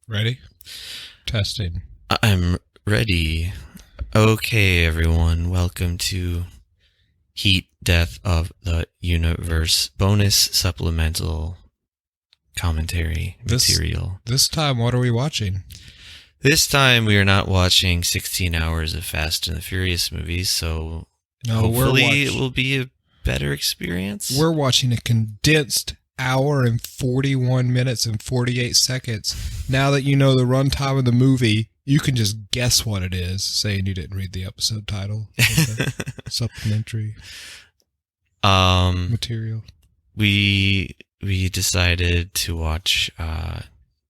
Ready? Testing. I'm ready. Okay, everyone. Welcome to Heat, Death of the Universe bonus supplemental commentary material. This time, what are we watching? This time, we are not watching 16 hours of Fast and the Furious movies, so hopefully it will be a better experience. We're watching a condensed hour and 41 minutes and 48 seconds. Now that you know the runtime of the movie, you can just guess what it is, saying you didn't read the episode title. Supplementary material. We decided to watch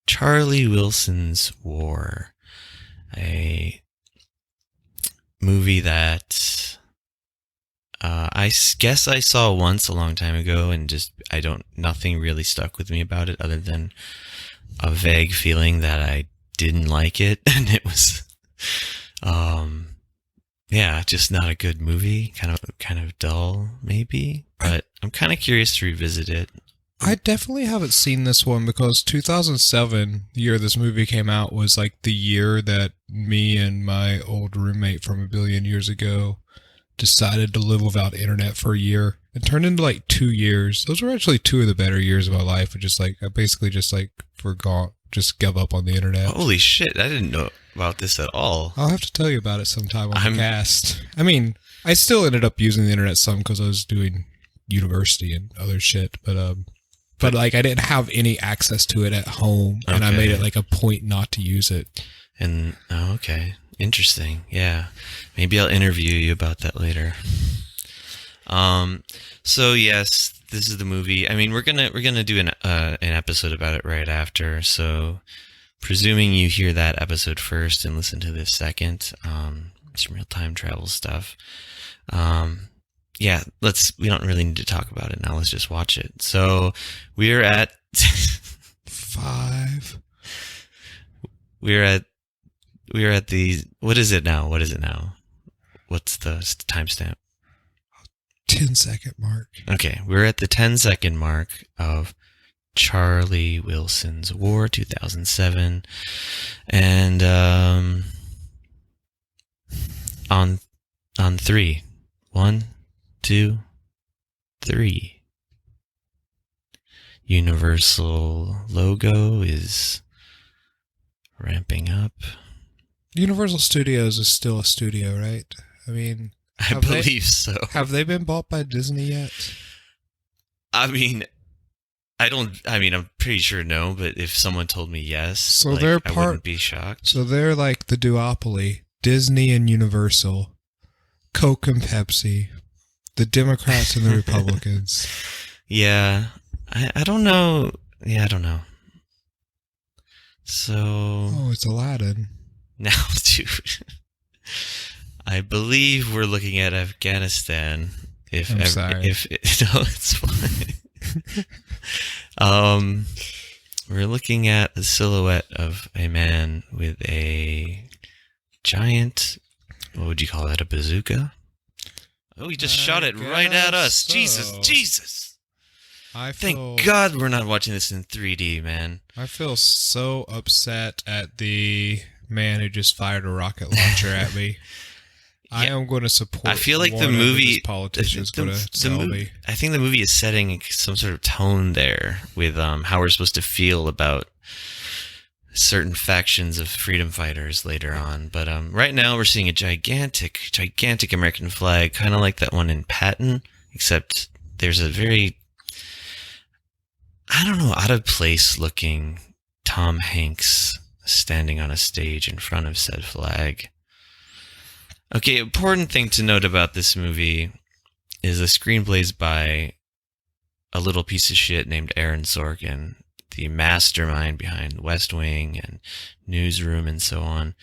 Charlie Wilson's War, a movie that I guess I saw once a long time ago, and just nothing really stuck with me about it other than a vague feeling that I didn't like it, and it was just not a good movie, kind of dull maybe, but I'm kind of curious to revisit it. I definitely haven't seen this one because 2007, the year this movie came out, was like the year that me and my old roommate from a billion years ago decided to live without internet for a year. It turned into like 2 years. Those were actually two of the better years of my life. I basically just forgot, just gave up on the internet. Holy shit, I didn't know about this at all. I'll have to tell you about it sometime on the cast. I mean, I still ended up using the internet some because I was doing university and other shit, but like I didn't have any access to it at home, and I made it like a point not to use it. And okay, interesting. Yeah, maybe I'll interview you about that later. So yes, this is the movie. I mean, we're gonna do an episode about it right after. So, presuming you hear that episode first and listen to this second, some real time travel stuff. Yeah, we don't really need to talk about it now. Let's just watch it. So we're at 5. We're at the, what is it now? What's the timestamp? 10-second mark. Okay, we're at the 10-second mark of Charlie Wilson's War, 2007. And on 3. 1, 2, 3. Universal logo is ramping up. Universal Studios is still a studio, right? I mean, I believe so. Have they been bought by Disney yet? I'm pretty sure no, but if someone told me yes, so I wouldn't be shocked. So they're like the duopoly, Disney and Universal, Coke and Pepsi, the Democrats and the Republicans. Yeah, I don't know. Yeah, I don't know. So... Oh, it's Aladdin. Now, dude, I believe we're looking at Afghanistan. No, it's fine. We're looking at the silhouette of a man with a giant, what would you call that, a bazooka? Oh, he just shot it right at us. So. Jesus. Thank God we're not watching this in 3D, man. I feel so upset at the man who just fired a rocket launcher at me. Yeah. I am going to support. I feel like the movie politicians going to tell me. I think the movie is setting some sort of tone there with how we're supposed to feel about certain factions of freedom fighters later on. But right now we're seeing a gigantic American flag, kind of like that one in Patton, except there's a very, I don't know, out of place looking Tom Hanks standing on a stage in front of said flag. Okay, important thing to note about this movie is the screenplay is by a little piece of shit named Aaron Sorkin, the mastermind behind West Wing and Newsroom and so on.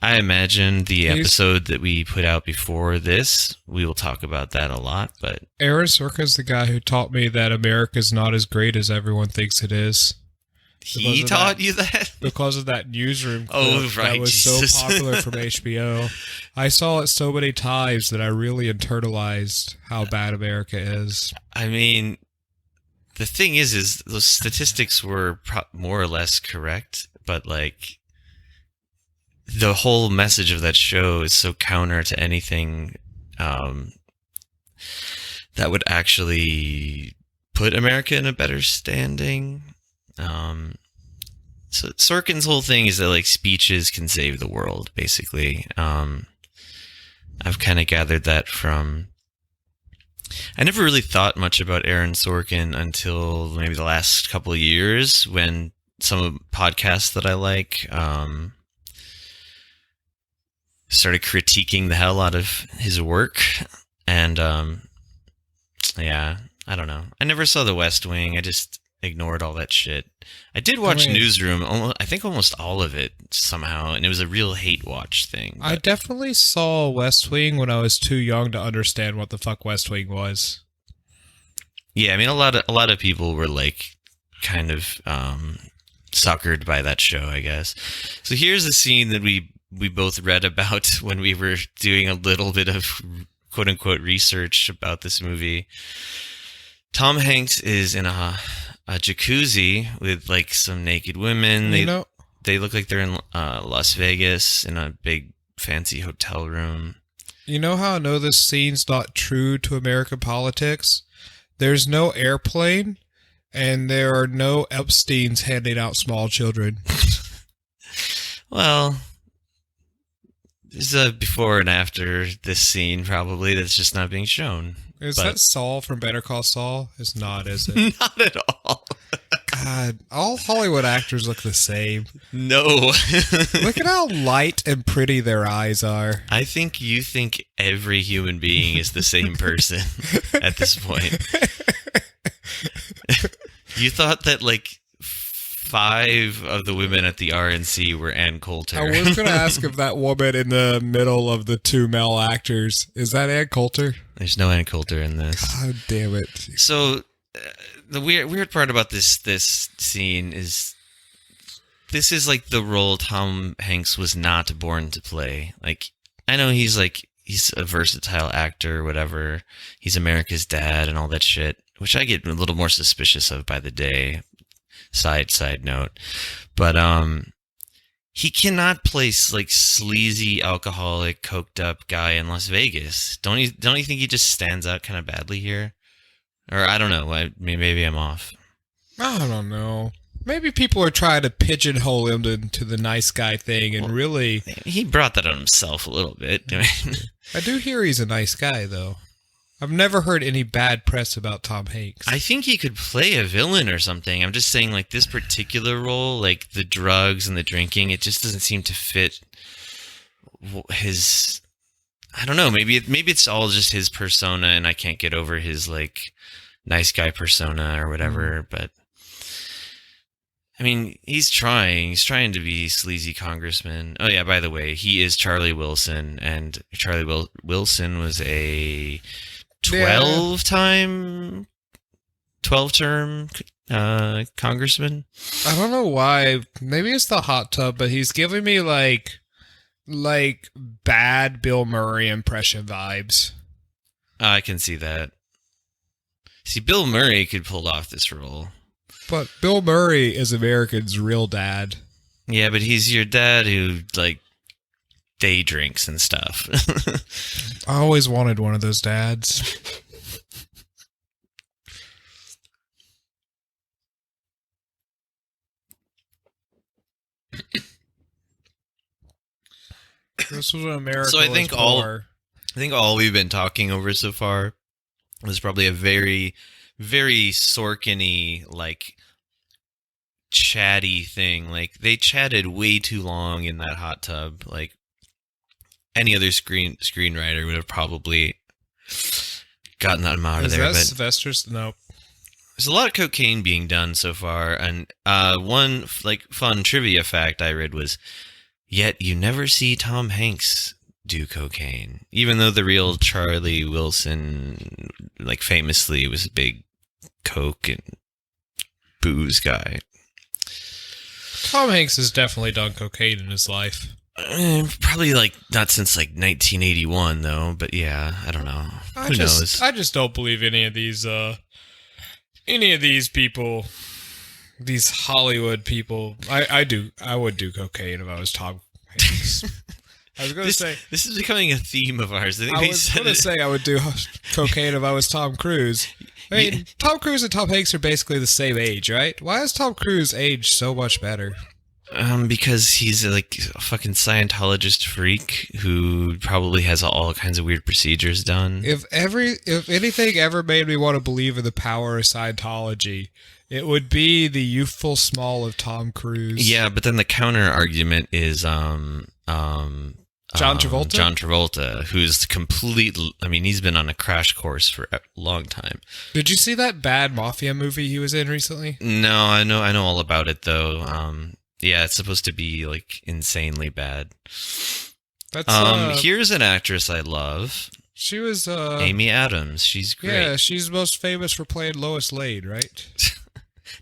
I imagine the episode that we put out before this, we will talk about that a lot. But Aaron Sorkin's the guy who taught me that America's not as great as everyone thinks it is. He taught you that? Because of that Newsroom clip that was so popular from HBO. I saw it so many times that I really internalized how bad America is. I mean, the thing is those statistics were more or less correct, but like the whole message of that show is so counter to anything that would actually put America in a better standing. So Sorkin's whole thing is that like speeches can save the world, basically. I've kind of gathered that from... I never really thought much about Aaron Sorkin until maybe the last couple of years when some of the podcasts that I like started critiquing the hell out of his work. And yeah, I don't know. I never saw The West Wing. I just ignored all that shit. I did watch Newsroom, I think almost all of it somehow, and it was a real hate watch thing. I definitely saw West Wing when I was too young to understand what the fuck West Wing was. Yeah, I mean, a lot of people were like kind of suckered by that show, I guess. So here's a scene that we both read about when we were doing a little bit of quote-unquote research about this movie. Tom Hanks is in a jacuzzi with like some naked women. They look like they're in Las Vegas in a big fancy hotel room. You know how I know this scene's not true to American politics? There's no airplane, and there are no Epsteins handing out small children. Well, there's a before and after this scene, probably, that's just not being shown. Is that Saul from Better Call Saul? It's not, is it? Not at all. God, all Hollywood actors look the same. No. Look at how light and pretty their eyes are. I think you think every human being is the same person at this point. You thought that like 5 of the women at the RNC were Ann Coulter. I was going to ask if that woman in the middle of the 2 male actors, is that Ann Coulter? There's no Ann Coulter in this. God damn it. So the weird part about this scene is this is like the role Tom Hanks was not born to play. Like, I know he's a versatile actor or whatever. He's America's dad and all that shit, which I get a little more suspicious of by the day. Side note. But he cannot play like sleazy, alcoholic, coked up guy in Las Vegas. Don't you think he just stands out kind of badly here? Or I don't know. Maybe I'm off. I don't know. Maybe people are trying to pigeonhole him into the nice guy thing, and really... He brought that on himself a little bit. I do hear he's a nice guy, though. I've never heard any bad press about Tom Hanks. I think he could play a villain or something. I'm just saying, like, this particular role, like the drugs and the drinking, it just doesn't seem to fit his... I don't know. Maybe it's all just his persona, and I can't get over his, like, nice guy persona or whatever. But I mean, he's trying to be sleazy congressman. Oh yeah, by the way, he is Charlie Wilson, and Charlie Wilson was a 12-term congressman. I don't know why. Maybe it's the hot tub, but he's giving me like bad Bill Murray impression vibes. I can see that. See, Bill Murray could pull off this role. But Bill Murray is America's real dad. Yeah, but he's your dad who, like, day drinks and stuff. I always wanted one of those dads. This was what America so I think was all we've been talking over so far was probably a very, very Sorkin-y, like, chatty thing. Like, they chatted way too long in that hot tub. Like, any other screenwriter would have probably gotten them out of there. Is that Sylvester's? No. There's a lot of cocaine being done so far, and one like fun trivia fact I read was, yet you never see Tom Hanks do cocaine, even though the real Charlie Wilson, like, famously was a big coke and booze guy. Tom Hanks has definitely done cocaine in his life. Probably, like, not since, like, 1981, though, but yeah, I don't know. Who knows? I just don't believe any of these people These Hollywood people. I would do cocaine if I was Tom Hanks. I was going to say. This is becoming a theme of ours. I was going to say I would do cocaine if I was Tom Cruise. I mean, yeah. Tom Cruise and Tom Hanks are basically the same age, right? Why is Tom Cruise aged so much better? Because he's like a fucking Scientologist freak who probably has all kinds of weird procedures done. If anything ever made me want to believe in the power of Scientology, it would be the youthful small of Tom Cruise. Yeah, but then the counter argument is John Travolta? John Travolta, who's he's been on a crash course for a long time. Did you see that bad mafia movie he was in recently? No, I know all about it though. Yeah, it's supposed to be like insanely bad. That's here's an actress I love. She was Amy Adams. She's great. Yeah, she's most famous for playing Lois Lane, right?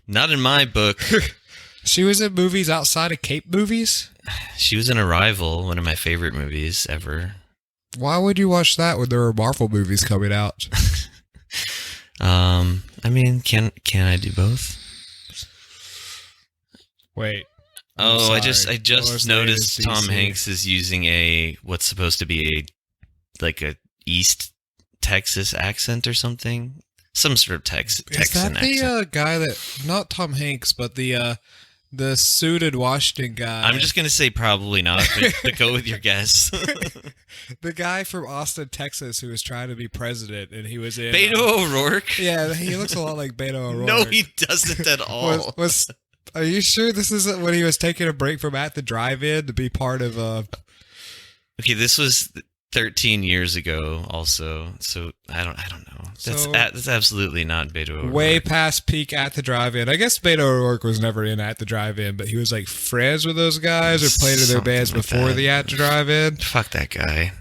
Not in my book. She was in movies outside of Cape movies? She was in Arrival, one of my favorite movies ever. Why would you watch that when there were Marvel movies coming out? I mean, can I do both? Wait. Oh, I just noticed Tom Hanks is using what's supposed to be a East Texas accent or something. Some sort of Texan accent. Is that the guy that, not Tom Hanks, but the suited Washington guy? I'm just going to say probably not, but go with your guess. The guy from Austin, Texas, who was trying to be president, and he was in... Beto O'Rourke? Yeah, he looks a lot like Beto O'Rourke. No, he doesn't at all. Are you sure this isn't when he was taking a break from At the Drive-In to be part of... Okay, this was 13 years ago also, so I don't know. That's absolutely not Beto O'Rourke. Way past peak At the Drive-In. I guess Beto O'Rourke was never in At the Drive-In, but he was like friends with those guys or played in their bands like before the At the Drive-In. Fuck that guy.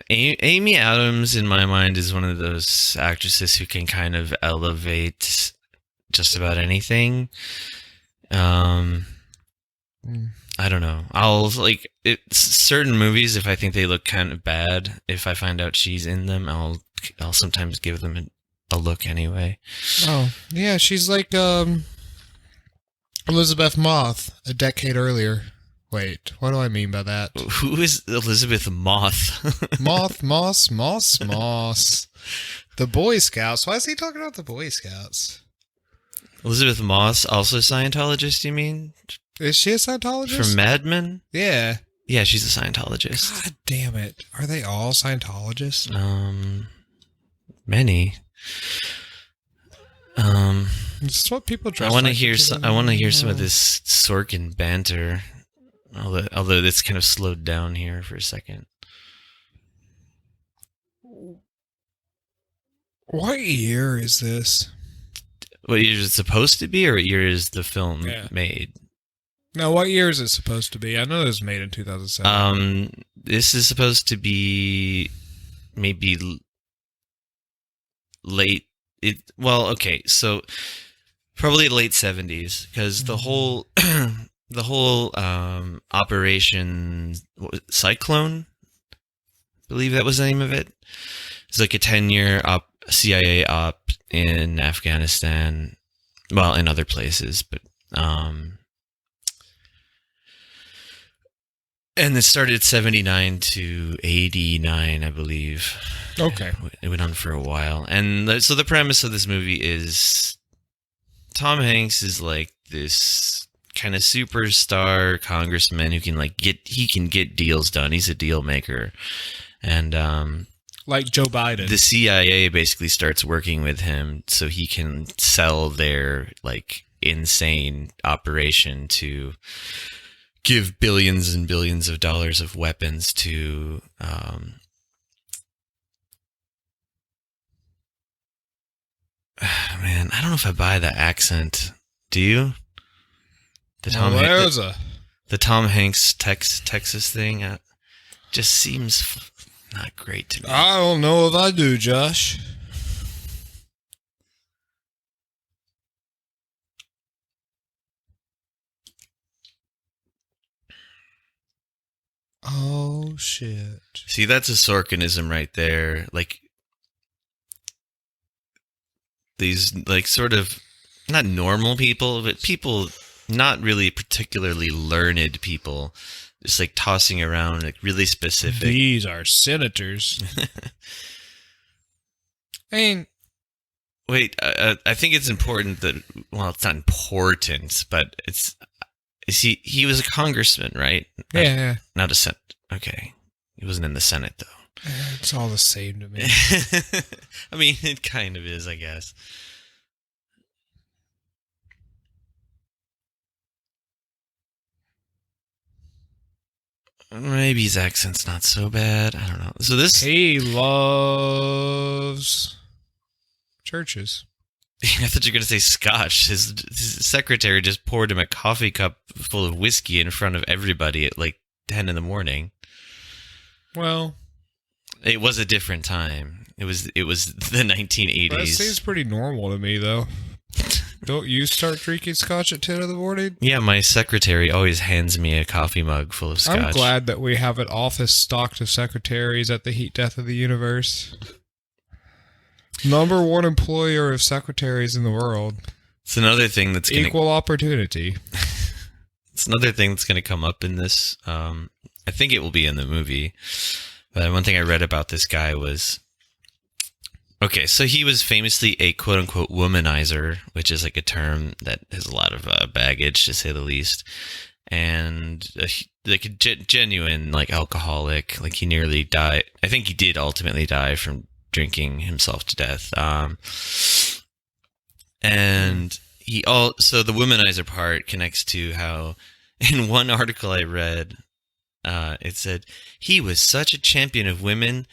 Amy Adams, in my mind, is one of those actresses who can kind of elevate just about anything. I don't know. Certain movies, if I think they look kind of bad, if I find out she's in them, I'll sometimes give them a look anyway. Oh, yeah, she's like Elizabeth Moth a decade earlier. Wait, what do I mean by that? Who is Elizabeth Moth? Moss. The Boy Scouts. Why is he talking about the Boy Scouts? Elizabeth Moss, also Scientologist, you mean? Is she a Scientologist? From Mad Men? Yeah. Yeah, she's a Scientologist. God damn it. Are they all Scientologists? Many. It's what people dress I want to like hear some of this Sorkin banter. Although it's kind of slowed down here for a second. What year is this? What year is it supposed to be, or what year is the film made? No, what year is it supposed to be? I know it was made in 2007. This is supposed to be maybe late. So probably late 70s, because the whole Operation Cyclone, I believe that was the name of it. It's like a 10-year CIA op in Afghanistan, well, in other places, but and it started 79 to 89, I believe. Okay. It went on for a while. And so the premise of this movie is Tom Hanks is like this kind of superstar congressman who can get deals done. He's a deal maker. And like Joe Biden. The CIA basically starts working with him so he can sell their like insane operation to give billions and billions of dollars of weapons to man, I don't know if I buy the accent. Do you? The Tom Hanks Texas thing just seems not great to me. I don't know if I do, Josh. Oh, shit. See, that's a Sorkinism right there. Like, these like sort of not normal people, but people not really particularly learned people, just like tossing around like really specific. These are senators. I mean, wait, I think it's important that, well, it's not important, but he was a congressman, right? Yeah. Not a senate. Okay. He wasn't in the Senate, though. It's all the same to me. I mean, it kind of is, I guess. Maybe his accent's not so bad. I don't know. So this... He loves churches. I thought you were going to say scotch. His secretary just poured him a coffee cup full of whiskey in front of everybody at like 10 in the morning. Well, it was a different time. It was the 1980s. That seems pretty normal to me, though. Don't you start drinking scotch at 10 in the morning? Yeah, my secretary always hands me a coffee mug full of scotch. I'm glad that we have an office stocked of secretaries at the heat death of the universe. Number one employer of secretaries in the world. It's another thing that's equal opportunity. It's another thing that's going to come up in this. I think it will be in the movie. But one thing I read about this guy was... Okay, so he was famously a quote-unquote womanizer, which is like a term that has a lot of baggage, to say the least. And like a genuine like alcoholic. Like he nearly died. I think he did ultimately die from drinking himself to death. And so the womanizer part connects to how in one article I read, it said he was such a champion of women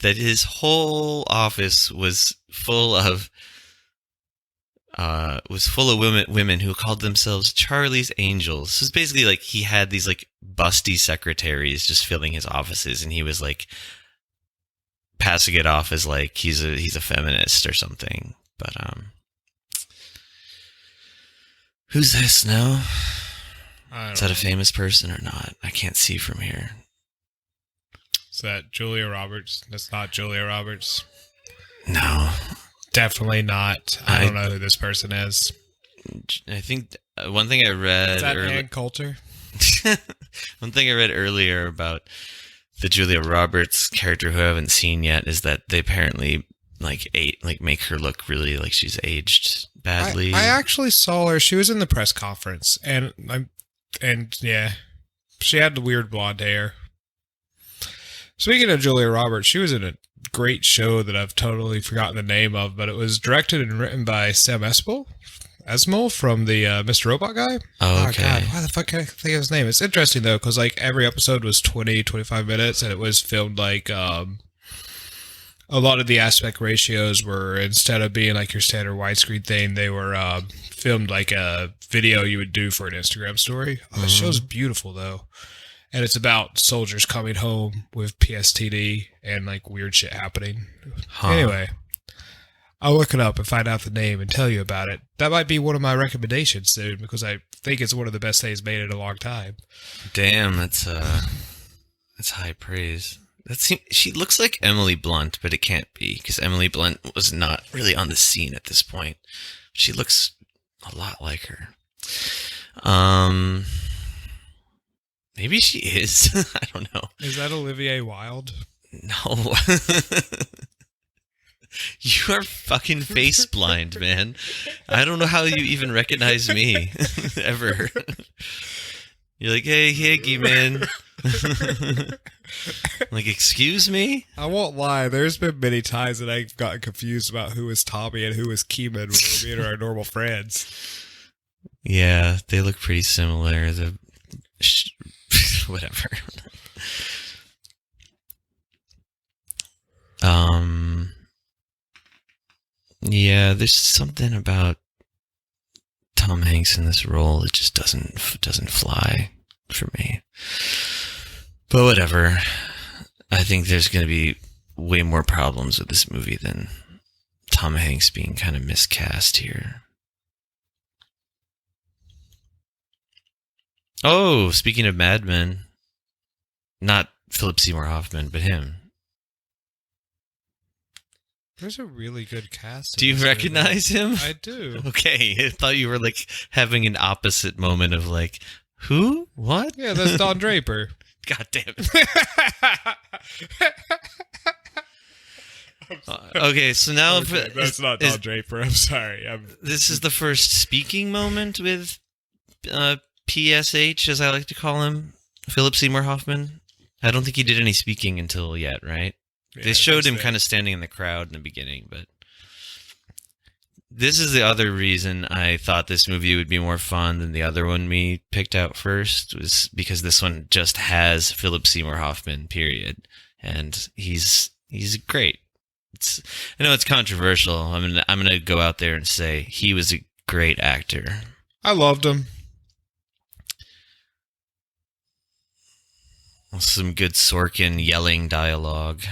that his whole office was full of women who called themselves Charlie's Angels. So it's basically like he had these like busty secretaries just filling his offices, and he was like passing it off as like he's a feminist or something. But who's this now? Is that a famous person or not? I can't see from here. Is that Julia Roberts? That's not Julia Roberts. No. Definitely not. I don't know who this person is. I think one thing I read... Is that Ann Coulter? One thing I read earlier about the Julia Roberts character who I haven't seen yet is that they apparently make her look really like she's aged badly. I actually saw her. She was in the press conference, and yeah, she had the weird blonde hair. Speaking of Julia Roberts, she was in a great show that I've totally forgotten the name of, but it was directed and written by Sam Esmail from the Mr. Robot guy. Oh, okay. God, why the fuck can't I think of his name? It's interesting, though, because like every episode was 20, 25 minutes, and it was filmed like a lot of the aspect ratios were, instead of being like your standard widescreen thing, they were filmed like a video you would do for an Instagram story. Oh, the show's beautiful, though. And it's about soldiers coming home with PSTD and like weird shit happening. Huh. Anyway, I'll look it up and find out the name and tell you about it. That might be one of my recommendations soon because I think it's one of the best things made in a long time. Damn, that's high praise. She looks like Emily Blunt, but it can't be because Emily Blunt was not really on the scene at this point. She looks a lot like her. Maybe she is. I don't know. Is that Olivia Wilde? No. You are fucking face blind, man. I don't know how you even recognize me. Ever. You're like, hey, Higgy, man. Like, excuse me? I won't lie. There's been many times that I've gotten confused about who is Tommy and who is Keeman when we're being our normal friends. Yeah, they look pretty similar. Whatever. Yeah, there's something about Tom Hanks in this role that just doesn't fly for me. But whatever. I think there's going to be way more problems with this movie than Tom Hanks being kind of miscast here. Oh, speaking of Mad Men, not Philip Seymour Hoffman, but him. There's a really good cast. Do you recognize him? I do. Okay, I thought you were like having an opposite moment of like, who? What? Yeah, that's Don Draper. God damn it. Okay, so now Okay, that's not Don Draper. I'm sorry. This is the first speaking moment with PSH, as I like to call him, Philip Seymour Hoffman. I don't think he did any speaking until yet, right? Yeah, they showed him kind of standing in the crowd in the beginning, but this is the other reason I thought this movie would be more fun than the other one we picked out first, was because this one just has Philip Seymour Hoffman, period, and he's great. I know it's controversial. I'm gonna go out there and say he was a great actor. I loved him. Some good Sorkin yelling dialogue.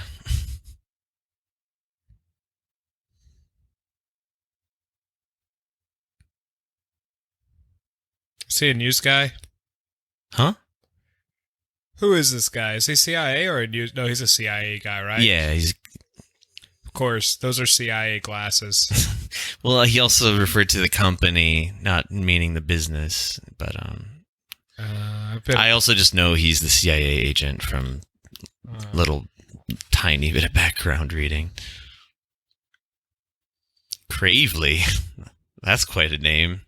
Is he a news guy? Huh? Who is this guy? Is he CIA or a news? No, he's a CIA guy, right? Yeah, he's... Of course, those are CIA glasses. Well, he also referred to the company, not meaning the business, but I also just know he's the CIA agent from little tiny bit of background reading. Cravely. That's quite a name.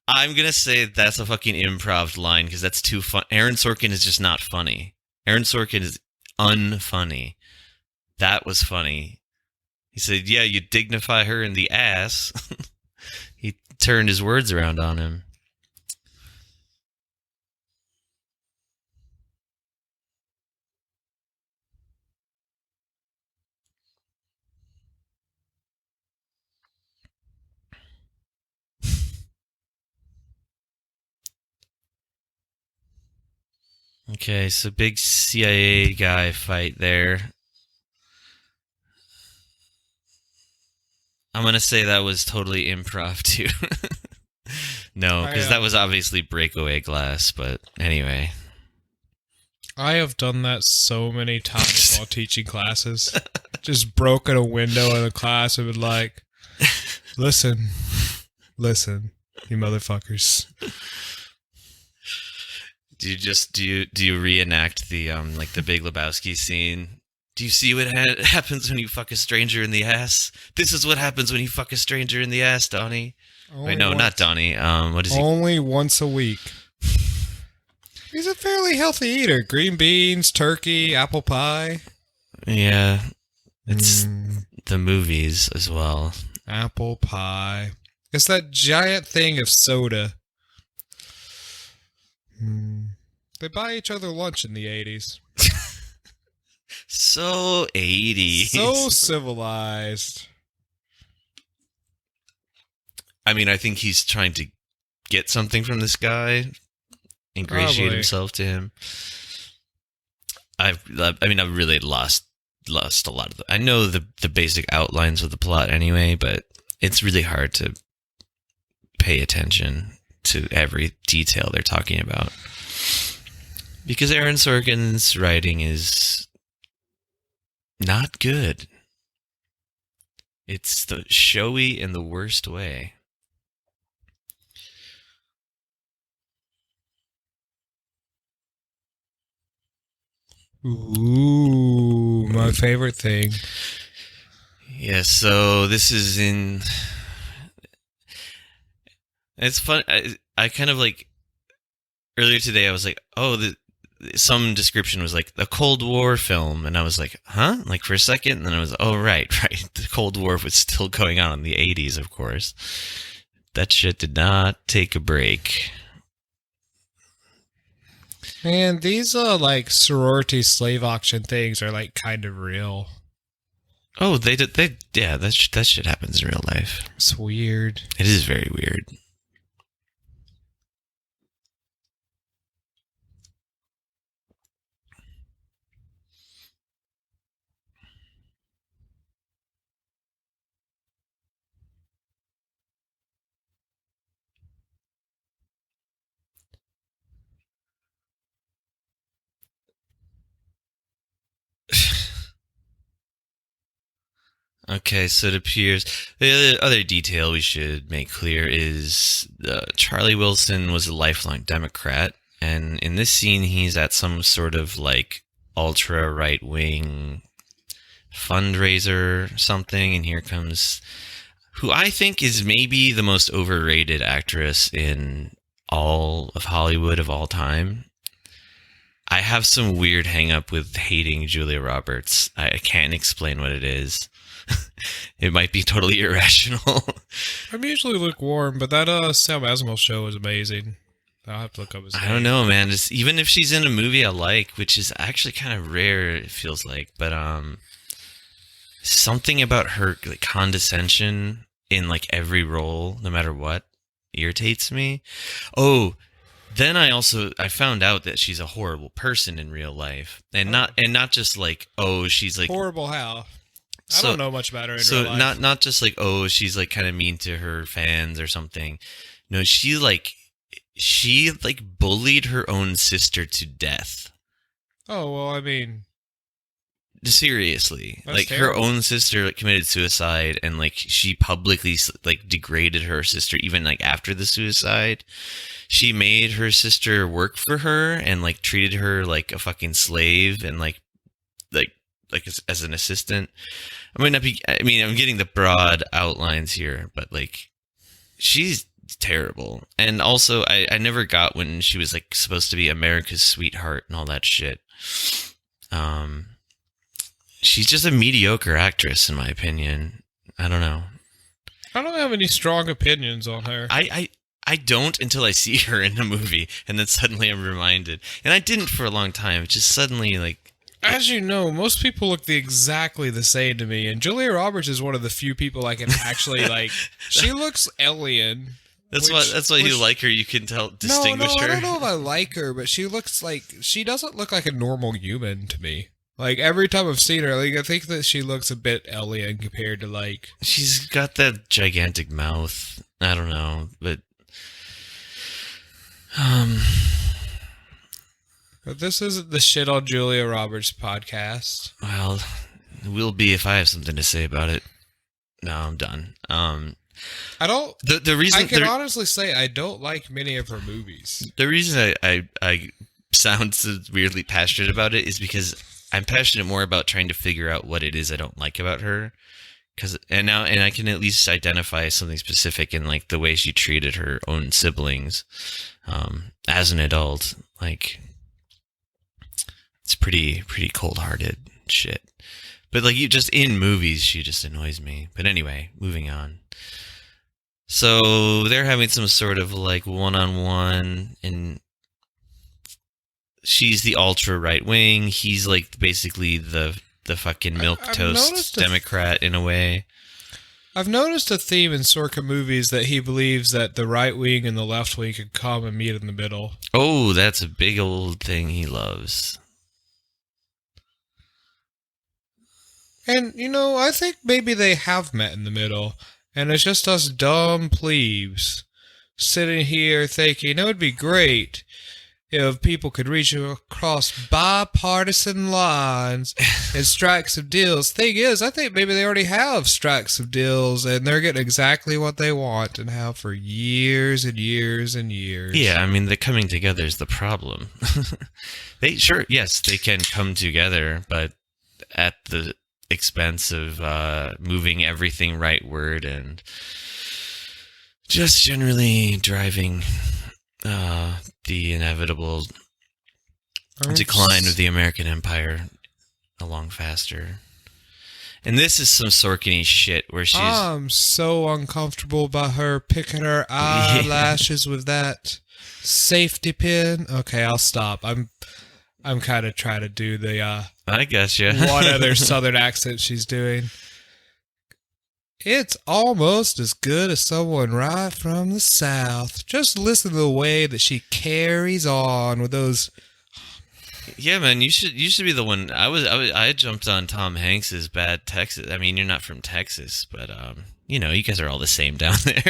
I'm going to say that's a fucking improv line because that's too fun. Aaron Sorkin is just not funny. Aaron Sorkin is unfunny. That was funny. He said, yeah, you dignify her in the ass. He turned his words around on him. Okay, so big CIA guy fight there. I'm going to say that was totally improv, too. No, because that was obviously breakaway glass, but anyway. I have done that so many times while teaching classes. Just broken a window in a class and been like, listen, you motherfuckers. Do you reenact the like the Big Lebowski scene? Do you see what happens when you fuck a stranger in the ass? This is what happens when you fuck a stranger in the ass, Donnie. Wait, no, not Donnie. What is he? Only once a week. He's a fairly healthy eater. Green beans, turkey, apple pie. Yeah, it's the movies as well. Apple pie. It's that giant thing of soda. They buy each other lunch in the 80s. So 80s. So civilized. I mean, I think he's trying to get something from this guy, ingratiate himself to him. I've really lost a lot of I know the basic outlines of the plot anyway, but it's really hard to pay attention to every detail they're talking about. Because Aaron Sorkin's writing is not good. It's the showy in the worst way. Ooh, my favorite thing. Yeah, so this is in... It's fun. I kind of like... Earlier today, I was like, oh, some description was like the Cold War film, and I was like, huh? Like for a second, and then I was, oh, right. The Cold War was still going on in the 80s, of course. That shit did not take a break. Man, these like sorority slave auction things are like kind of real. Oh, yeah, that shit happens in real life. It's weird. It is very weird. Okay, so it appears the other detail we should make clear is Charlie Wilson was a lifelong Democrat, and in this scene he's at some sort of like ultra right wing fundraiser or something, and here comes who I think is maybe the most overrated actress in all of Hollywood of all time. I have some weird hang up with hating Julia Roberts. I can't explain what it is. It might be totally irrational. I'm usually lukewarm, but that Sam Asmail show is amazing. I'll have to look up his name. I don't know, man. Just, even if she's in a movie I like, which is actually kind of rare, it feels like, but something about her like condescension in like every role, no matter what, irritates me. Oh, then I found out that she's a horrible person in real life, and not just like, oh, she's like horrible how. I don't know much about her in real life. So not just like, oh, she's like kind of mean to her fans or something. No, she bullied her own sister to death. Oh, well, I mean, seriously, like terrible. her own sister like, committed suicide, and like she publicly like degraded her sister even like after the suicide. She made her sister work for her and like treated her like a fucking slave and like as an assistant. I'm getting the broad outlines here, but like she's terrible. And also I never got when she was like supposed to be America's sweetheart and all that shit. She's just a mediocre actress in my opinion. I don't know. I don't have any strong opinions on her. I don't until I see her in a movie, and then suddenly I'm reminded. And I didn't for a long time. Just suddenly, like... As you know, most people look exactly the same to me, and Julia Roberts is one of the few people I can actually, like... She looks alien. That's why you like her. You can distinguish her. I don't know if I like her, but she looks like... She doesn't look like a normal human to me. Like, every time I've seen her, like, I think that she looks a bit alien compared to, like... She's got that gigantic mouth. I don't know, but... But this isn't the Shit on Julia Roberts podcast. Well, it will be if I have something to say about it. No, I'm done. I don't... The reason... I can honestly say I don't like many of her movies. The reason I sound so weirdly passionate about it is because I'm passionate more about trying to figure out what it is I don't like about her. And I can at least identify something specific in like the way she treated her own siblings as an adult. Like, it's pretty cold-hearted shit. But like, just in movies, she just annoys me. But anyway, moving on. So they're having some sort of like one-on-one, and she's the ultra right wing. He's like basically the fucking milquetoast Democrat in a way. I've noticed a theme in Sorkin movies that he believes that the right wing and the left wing can come and meet in the middle. Oh, that's a big old thing he loves. And, you know, I think maybe they have met in the middle, and it's just us dumb plebes sitting here thinking it would be great if people could reach across bipartisan lines and strike some deals. Thing is, I think maybe they already have struck some deals, and they're getting exactly what they want and have for years and years and years. Yeah, I mean, the coming together is the problem. They can come together, but at the expense of moving everything rightward and just generally driving the inevitable decline of the American empire along faster. And this is some Sorkin-y shit where she's... I'm so uncomfortable by her picking her eyelashes with that safety pin. Okay, I'll stop. I'm kind of trying to do the... I guess, yeah. What other southern accent she's doing. It's almost as good as someone right from the South. Just listen to the way that she carries on with those... Yeah, man, you should be the one. I jumped on Tom Hanks's Bad Texas. I mean, you're not from Texas, but you know, you guys are all the same down there.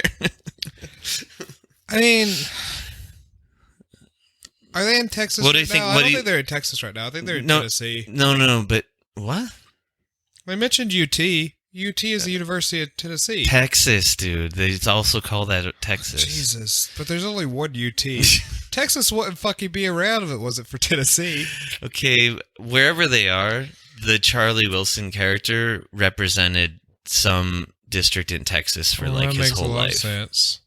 I mean, are they in Texas? What do you think? I don't think they're in Texas right now. I think they're in Tennessee. No, but what? They mentioned UT. UT is the University of Tennessee. Texas, dude. They also call that Texas. Jesus. But there's only one UT. Texas wouldn't fucking be around if it wasn't for Tennessee. Okay, wherever they are, the Charlie Wilson character represented some district in Texas for like his whole life. Sense.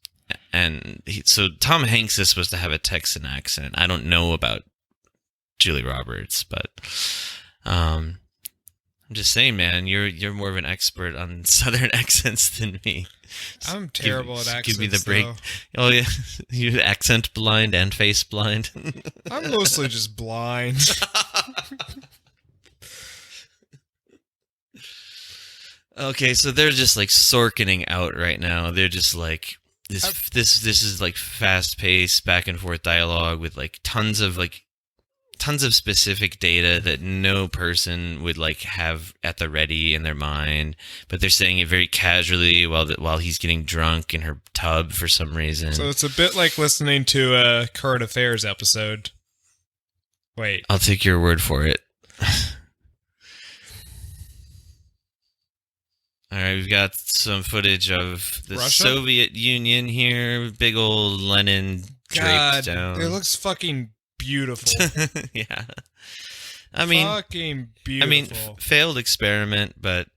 And so Tom Hanks is supposed to have a Texan accent. I don't know about Julie Roberts, but I'm just saying, man, you're more of an expert on Southern accents than me. I'm terrible at accents. Give me the break. Though. Oh yeah, you accent blind and face blind. I'm mostly just blind. Okay, so they're just like Sorkining out right now. They're just like this is like fast-paced back and forth dialogue with like tons of specific data that no person would like have at the ready in their mind, but they're saying it very casually while he's getting drunk in her tub for some reason. So it's a bit like listening to a current affairs episode. Wait. I'll take your word for it. All right, we've got some footage of the Russia? Soviet Union here. Big old Lenin draped down. It looks fucking beautiful. Yeah. I mean, fucking beautiful. Failed experiment, but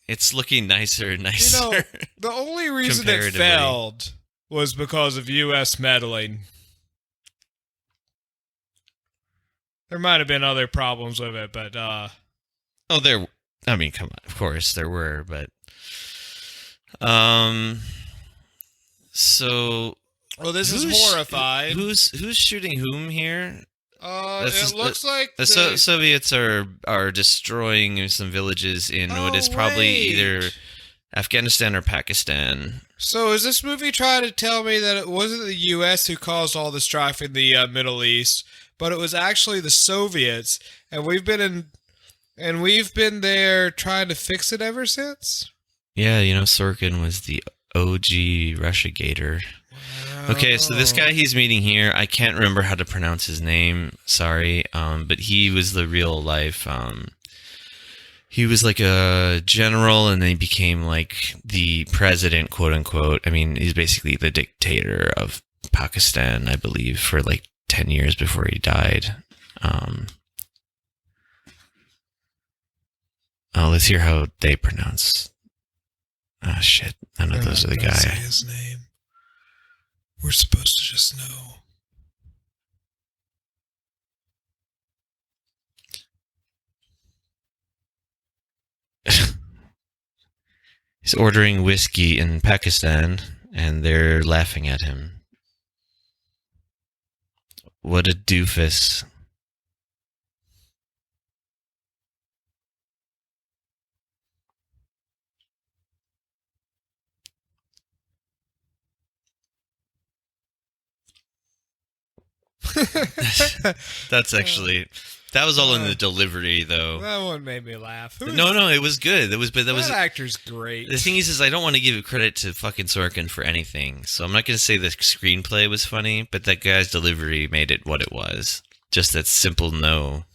it's looking nicer and nicer. You know, the only reason it failed was because of U.S. meddling. There might have been other problems with it, but I mean, come on. Of course there were, but so well, this is horrifying. Who's shooting whom here? It looks like the Soviets are destroying some villages in what is probably either Afghanistan or Pakistan. So is this movie trying to tell me that it wasn't the U.S. who caused all the strife in the Middle East, but it was actually the Soviets, and we've been there trying to fix it ever since? Yeah, Sorkin was the OG Russiagator. Wow. Okay, so this guy he's meeting here, I can't remember how to pronounce his name, sorry, but he was the real life, he was like a general and then he became like the president, quote unquote. I mean, he's basically the dictator of Pakistan, I believe, for like 10 years before he died. Let's hear how they pronounce. Ah, shit. I know those are the guy. Say his name. We're supposed to just know. He's ordering whiskey in Pakistan, and they're laughing at him. What a doofus. That's actually that was all in the delivery, though. That one made me laugh. No, it was good. That actor's great. The thing is I don't want to give credit to fucking Sorkin for anything, so I'm not going to say the screenplay was funny, but that guy's delivery made it what it was. Just that simple no.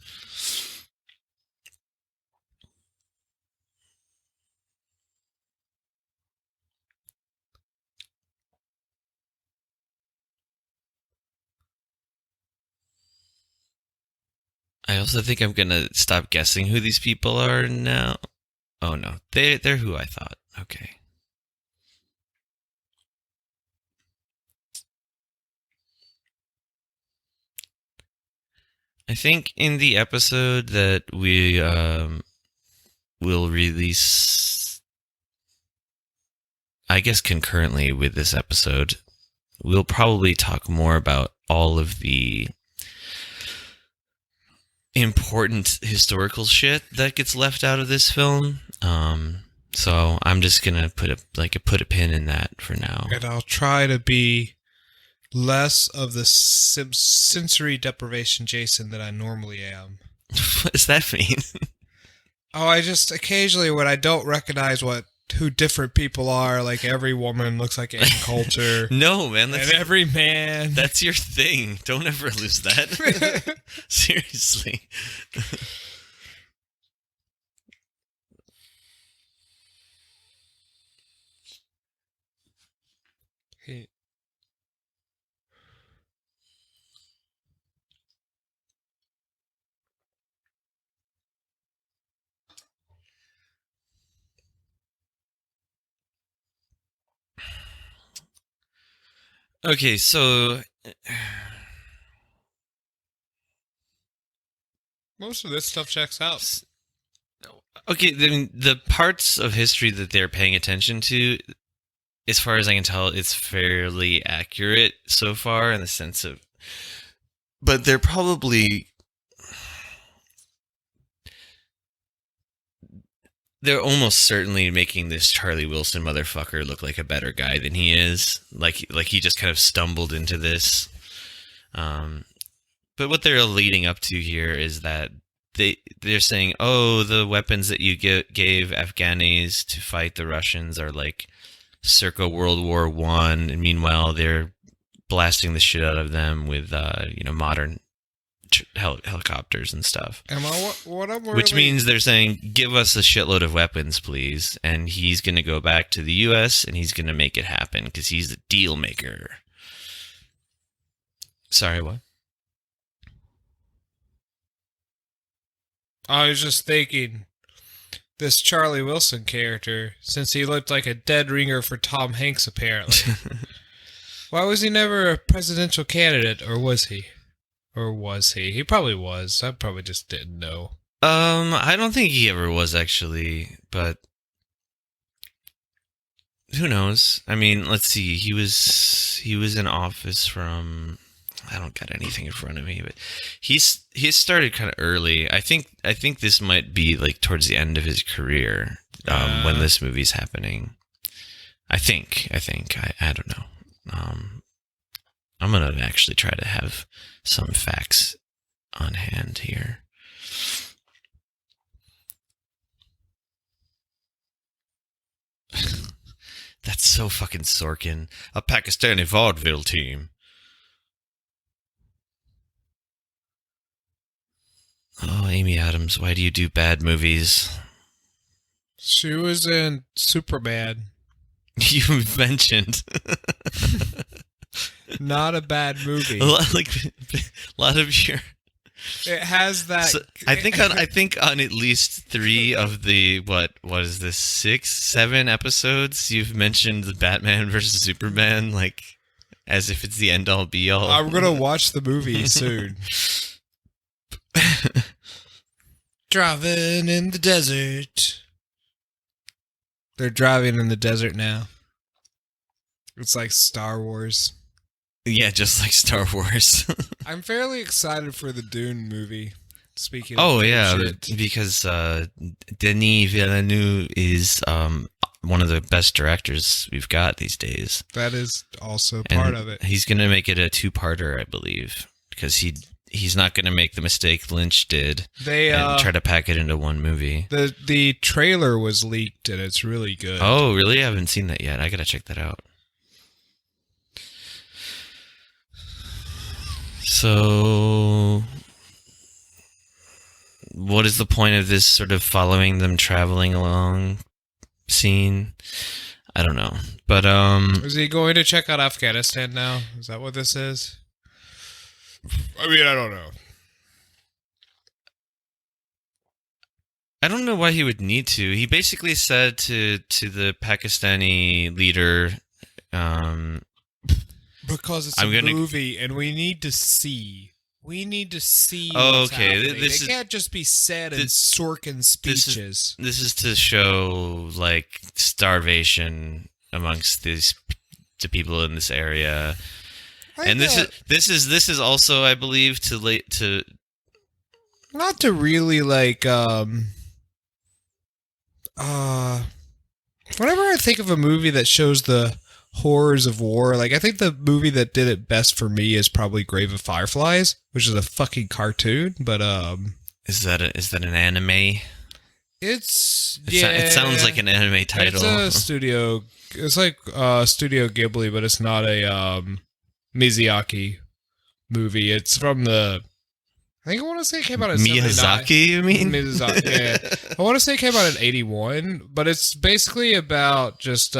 I also think I'm gonna stop guessing who these people are now. Oh no, they're who I thought. Okay. I think in the episode that we will release, I guess concurrently with this episode, we'll probably talk more about all of the important historical shit that gets left out of this film. So I'm just gonna put a pin in that for now. And I'll try to be less of the sensory deprivation Jason that I normally am. What does that mean? Oh, I just occasionally when I don't recognize who different people are, like every woman looks like Ann Coulter. No, man. And every man. That's your thing. Don't ever lose that. Seriously. Okay, so Most of this stuff checks out. okay, then the parts of history that they're paying attention to, as far as I can tell, it's fairly accurate so far in the sense of, but they're almost certainly making this Charlie Wilson motherfucker look like a better guy than he is. Like he just kind of stumbled into this. But what they're leading up to here is that they're saying, oh, the weapons that you gave Afghanis to fight the Russians are like circa World War I, and meanwhile they're blasting the shit out of them with modern helicopters and stuff. Which means they're saying, give us a shitload of weapons, please, and he's going to go back to the U.S. and he's going to make it happen because he's the deal maker. Sorry, what? I was just thinking, this Charlie Wilson character, since he looked like a dead ringer for Tom Hanks, apparently. Why was he never a presidential candidate, or was he? Or was he? He probably was. I probably just didn't know. I don't think he ever was, actually, but who knows? I mean, let's see. He was in office from, I don't got anything in front of me, but he started kind of early. I think this might be like towards the end of his career when this movie's happening. I think. I don't know. I'm gonna actually try to have some facts on hand here. That's so fucking Sorkin. A Pakistani vaudeville team. Oh, Amy Adams, why do you do bad movies? She was in Superman. You mentioned. Not a bad movie. A lot of your. It has that. So, I think on at least 3 of the what is this 6, 7 episodes you've mentioned the Batman versus Superman like as if it's the end all be all. I'm gonna watch the movie soon. Driving in the desert. They're driving in the desert now. It's like Star Wars. Yeah, just like Star Wars. I'm fairly excited for the Dune movie. Speaking of shit. Because Denis Villeneuve is one of the best directors we've got these days. That is also part of it. He's going to make it a 2-parter, I believe, because he's not going to make the mistake Lynch did and try to pack it into one movie. The trailer was leaked and it's really good. Oh, really? I haven't seen that yet. I got to check that out. So, what is the point of this sort of following them traveling along scene? I don't know. But is he going to check out Afghanistan now? Is that what this is? I mean, I don't know. I don't know why he would need to. He basically said to the Pakistani leader, because it's a movie and we need to see. We need to see. Oh, okay. They can't just be said in Sorkin speeches. This is to show like starvation amongst the people in this area. And this is also, I believe, to not to really like whenever I think of a movie that shows the horrors of war, like I think the movie that did it best for me is probably Grave of Fireflies, which is a fucking cartoon, but is that an anime? It sounds like an anime title. It's like Studio Ghibli, but it's not a Miyazaki movie. It's from I want to say it came out in Miyazaki, you mean? Miyazaki, yeah. I want to say it came out in 1981, but it's basically about just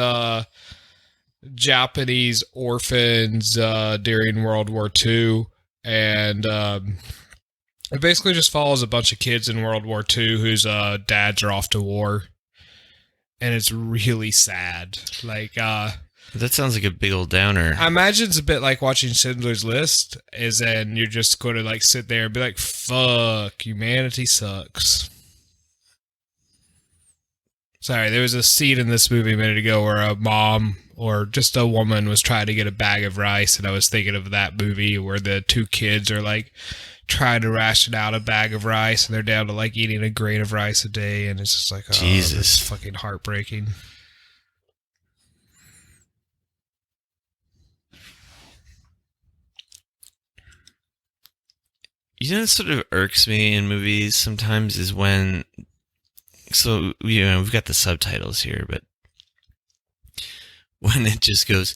Japanese orphans during World War II, and it basically just follows a bunch of kids in World War II whose dads are off to war, and it's really sad. Like That sounds like a big old downer. I imagine it's a bit like watching Schindler's List, is then you're just going to like sit there and be like, fuck, humanity sucks. Sorry, there was a scene in this movie a minute ago where a mom or just a woman was trying to get a bag of rice, and I was thinking of that movie where the two kids are like trying to ration out a bag of rice, and they're down to like eating a grain of rice a day, and it's just like, oh, Jesus, this is fucking heartbreaking. You know, what sort of irks me in movies sometimes is when, so, you know, we've got the subtitles here, but when it just goes,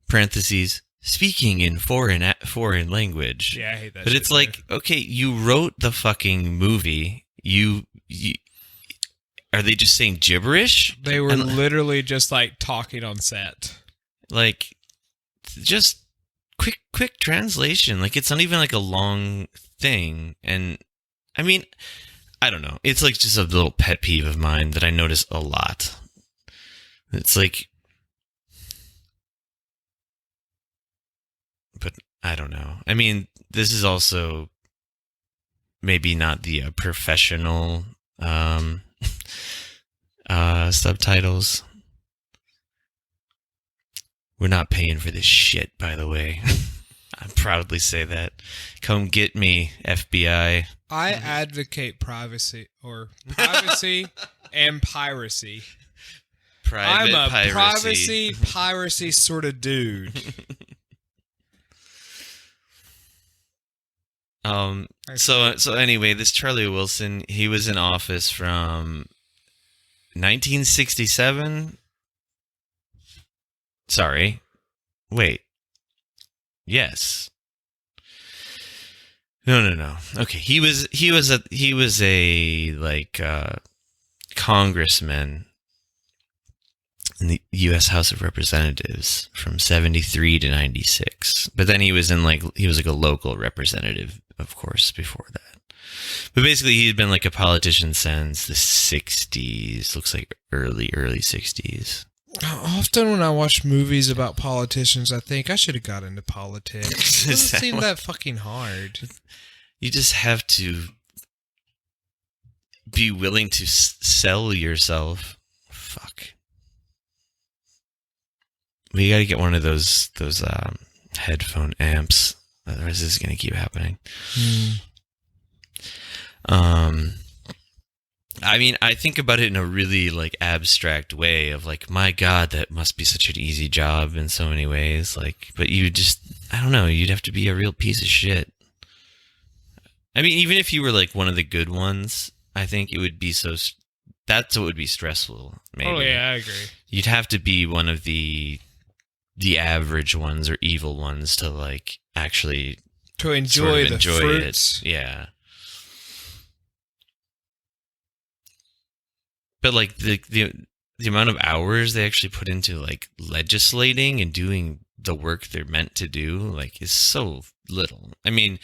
parentheses, speaking in foreign language. Yeah, I hate that. But it's like, okay, you wrote the fucking movie. You are they just saying gibberish? They were literally just like talking on set. Like, just quick translation. Like, it's not even like a long thing. And I mean, I don't know. It's like just a little pet peeve of mine that I notice a lot. It's like, but I don't know. I mean, this is also maybe not the professional subtitles. We're not paying for this shit, by the way. I proudly say that. Come get me, FBI. I advocate privacy and piracy. I'm a piracy sort of dude. So anyway, this Charlie Wilson, he was in office from 1967. Sorry. Wait. Yes. No. Okay, he was a like congressman in the U.S. House of Representatives from 73 to 96. But then he was like a local representative, of course, before that. But basically, he had been like a politician since the 60s. Looks like early 60s. Often when I watch movies about politicians, I think I should have got into politics. It doesn't seem that fucking hard. You just have to be willing to sell yourself. Fuck. We got to get one of those headphone amps. Otherwise, this is going to keep happening. I mean, I think about it in a really like abstract way of like, my God, that must be such an easy job in so many ways. Like, but you just, I don't know, you'd have to be a real piece of shit. I mean, even if you were like one of the good ones, I think it would be that's what would be stressful. Maybe. Oh yeah, I agree. You'd have to be one of the average ones or evil ones to like actually to enjoy the fruits. It. Yeah. But like the amount of hours they actually put into like legislating and doing the work they're meant to do, like, is so little. I mean,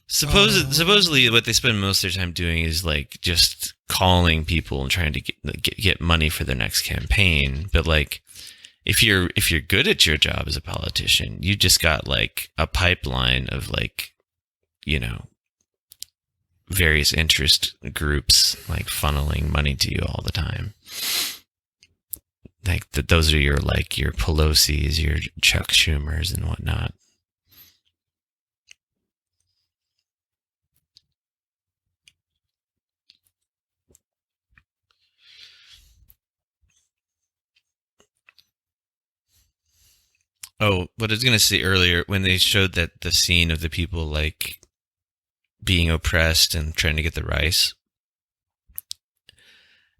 supposedly what they spend most of their time doing is like just calling people and trying to get money for their next campaign. But like, if you're good at your job as a politician, you just got like a pipeline of like, you know, various interest groups like funneling money to you all the time. Like those are your Pelosi's, your Chuck Schumers and whatnot. Oh, what I was going to say earlier, when they showed that the scene of the people like being oppressed and trying to get the rice,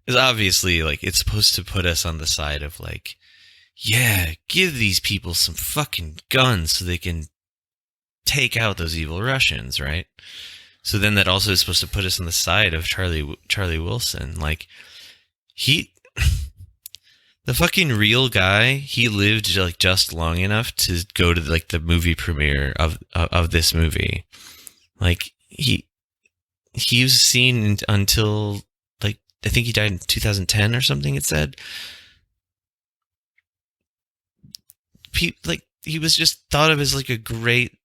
is obviously like, it's supposed to put us on the side of like, yeah, give these people some fucking guns so they can take out those evil Russians, right? So then that also is supposed to put us on the side of Charlie Wilson. Like, the fucking real guy, he lived like just long enough to go to like the movie premiere of this movie. Like, he was seen until like, I think he died in 2010 or something, it said. he was just thought of as like a great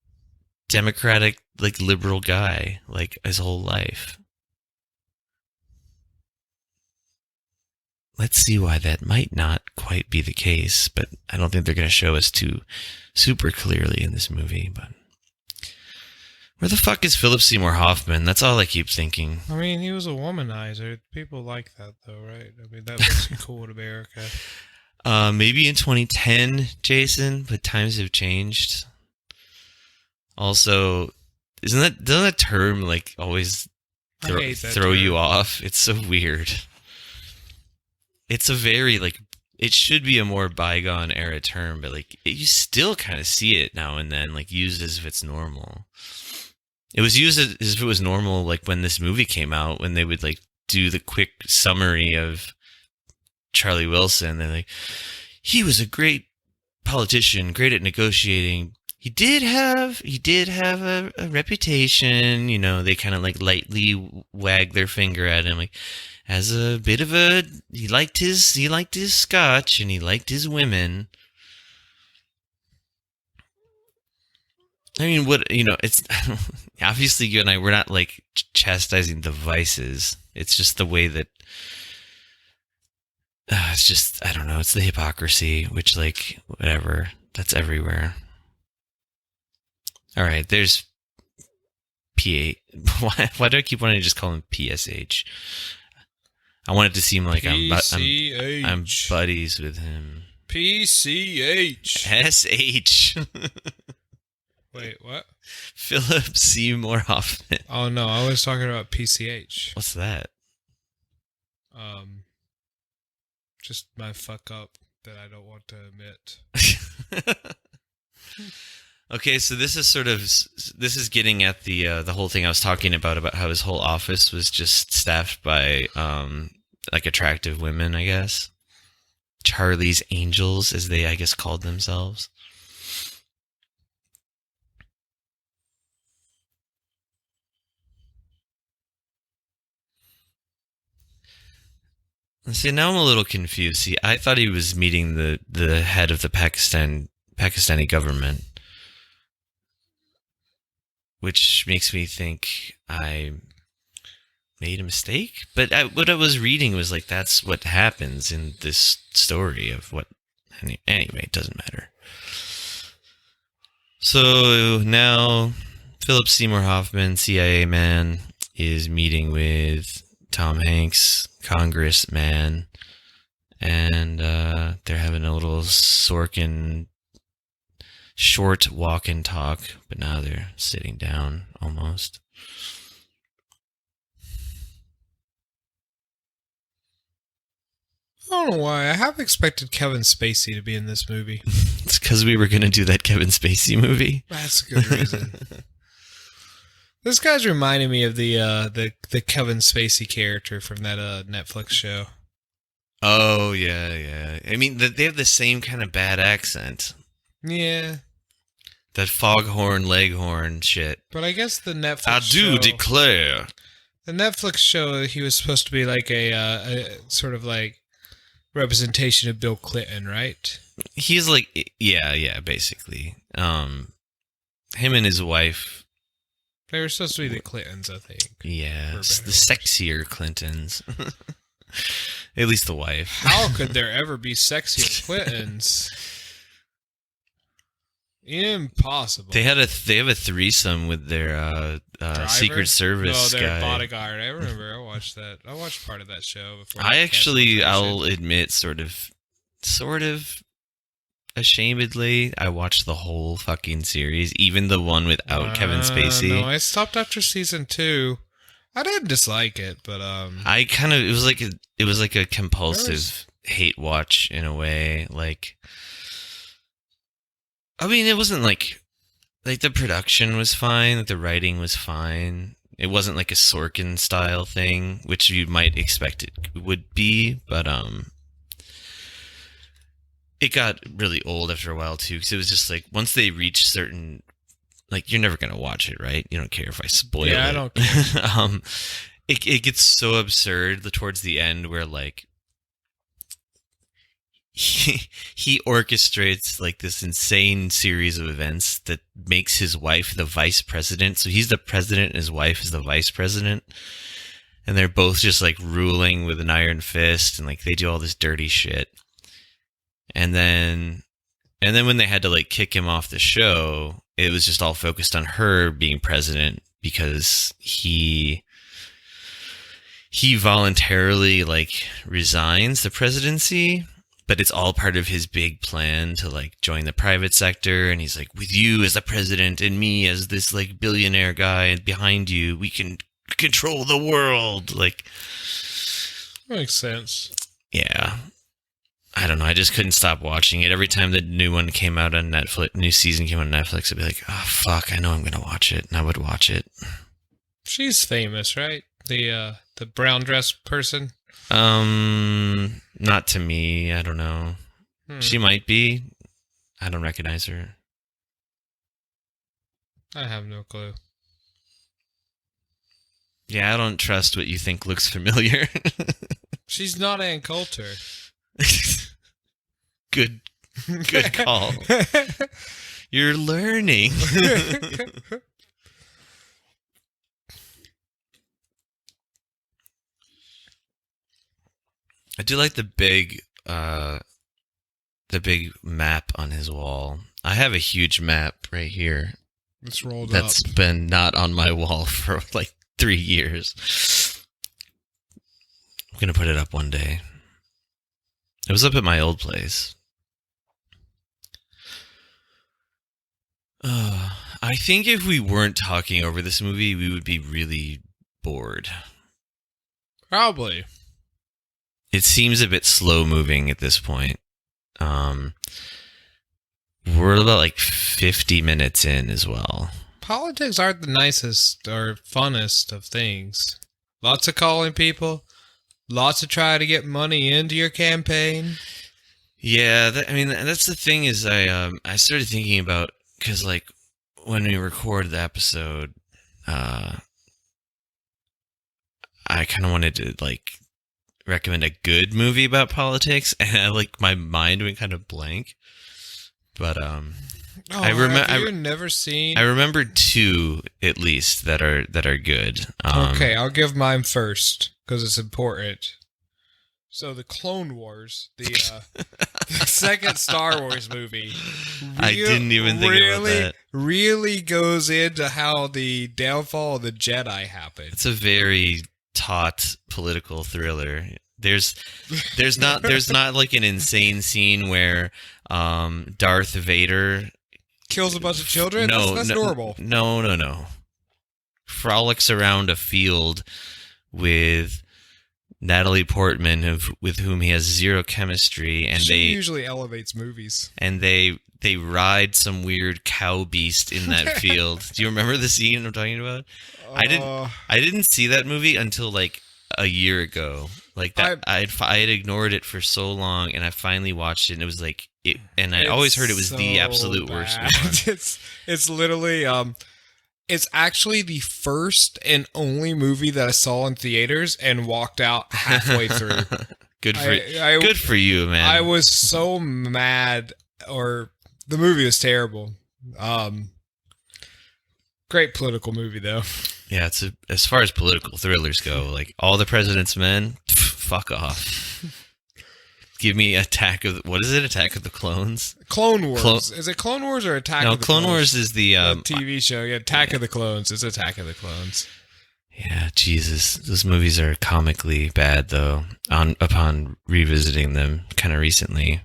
democratic, like liberal guy, like his whole life. Let's see why that might not quite be the case, but I don't think they're going to show us too super clearly in this movie. But where the fuck is Philip Seymour Hoffman? That's all I keep thinking. I mean, he was a womanizer. People like that, though, right? I mean, that makes him cool in America. Maybe in 2010, Jason, but times have changed. Also, doesn't that term like always throw you off? It's so weird. It's a very, like, it should be a more bygone era term, but, like, you still kind of see it now and then, like, used as if it's normal. It was used as if it was normal, like, when this movie came out, when they would, like, do the quick summary of Charlie Wilson. They're like, he was a great politician, great at negotiating. He did have a reputation, you know. They kind of, like, lightly wag their finger at him, like, as a bit of a, he liked his scotch and he liked his women. I mean, it's obviously you and I, we're not like chastising the vices. It's just the way that, it's just, I don't know, it's the hypocrisy, which, like, whatever, that's everywhere. All right, there's P8. Why do I keep wanting to just call him PSH? I want it to seem like I'm buddies with him. PCH. SH. Wait, what? Philip Seymour Hoffman. Oh, no, I was talking about PCH. What's that? Just my fuck up that I don't want to admit. Okay, so this is getting at the whole thing I was talking about how his whole office was just staffed by like attractive women, I guess. Charlie's Angels, as they, I guess, called themselves. See, now I'm a little confused. See, I thought he was meeting the head of the Pakistani government, which makes me think I made a mistake. But what I was reading was like, that's what happens in this story of what. Anyway, it doesn't matter. So now Philip Seymour Hoffman, CIA man, is meeting with Tom Hanks, congressman, and they're having a little Sorkin short walk and talk, but now they're sitting down almost. I don't know why. I have expected Kevin Spacey to be in this movie. It's because we were going to do that Kevin Spacey movie. That's a good reason. This guy's reminding me of the Kevin Spacey character from that Netflix show. Oh, yeah. I mean, they have the same kind of bad accent. Yeah. That foghorn, leghorn shit. But I guess the Netflix show... I do declare. The Netflix show, he was supposed to be like a sort of like representation of Bill Clinton, right? He's like, yeah, basically. Him and his wife... They were supposed to be the Clintons, I think. Yeah, the sexier Clintons. At least the wife. How could there ever be sexier Clintons? Impossible. They have a threesome with their Secret Service their guy. bodyguard. I remember. I watched that. I watched part of that show before. I'll admit, sort of ashamedly, I watched the whole fucking series, even the one without Kevin Spacey. No, I stopped after season 2. I didn't dislike it, but I kind of it was like a compulsive hate watch in a way. Like, I mean, it wasn't like the production was fine, like the writing was fine. It wasn't like a Sorkin style thing, which you might expect it would be, but it got really old after a while too, because it was just like once they reached certain, like, you're never gonna watch it, right? You don't care if I spoil it. Yeah, I don't care. It gets so absurd towards the end where like he orchestrates like this insane series of events that makes his wife the vice president. So he's the president and his wife is the vice president. And they're both just like ruling with an iron fist, and like they do all this dirty shit. And then when they had to like kick him off the show, it was just all focused on her being president because he voluntarily like resigns the presidency, but it's all part of his big plan to like join the private sector. And he's like, with you as the president and me as this like billionaire guy behind you, we can control the world. Like, makes sense. Yeah. I don't know. I just couldn't stop watching it. Every time the new one came out on Netflix, new season came on Netflix, I'd be like, oh, fuck, I know I'm going to watch it. And I would watch it. She's famous, right? The brown dress person? Not to me. I don't know. She might be. I don't recognize her. I have no clue. Yeah, I don't trust what you think looks familiar. She's not Ann Coulter. Good call. You're learning. I do like the big map on his wall. I have a huge map right here. It's rolled That's up. been not on my wall for like 3 years. I'm gonna put it up one day. It was up at my old place. I think if we weren't talking over this movie, we would be really bored. Probably. It seems a bit slow moving at this point. We're about like 50 minutes in as well. Politics aren't the nicest or funnest of things. Lots of calling people. Lots of trying to get money into your campaign. Yeah, that's the thing is I started thinking about, because like when we recorded the episode, I kind of wanted to like recommend a good movie about politics, and my mind went kind of blank. But have you never seen? I remembered 2 at least that are good. Okay, I'll give mine first because it's important. So the Clone Wars, the second Star Wars movie, I didn't even think about that. Really goes into how the downfall of the Jedi happened. It's a very taut political thriller. There's not like an insane scene where Darth Vader kills a bunch of children. That's normal. No. Frolics around a field with Natalie Portman, with whom he has zero chemistry, and she usually elevates movies. And they ride some weird cow beast in that field. Do you remember the scene I'm talking about? I didn't see that movie until like a year ago. Like that, I had ignored it for so long, and I finally watched it, and it was like it. And I always heard it was the absolute worst one. It's literally it's actually the first and only movie that I saw in theaters and walked out halfway through. Good for you, man. I was so mad, or the movie was terrible. Great political movie though. Yeah, as far as political thrillers go, like All the President's Men, fuck off. Give me Attack of the Clones? Clone Wars. Is it Clone Wars or Attack of the Clones? No, Clone Wars is the TV show. Yeah, Attack of the Clones. It's Attack of the Clones. Yeah, Jesus. Those movies are comically bad, though, upon revisiting them kind of recently.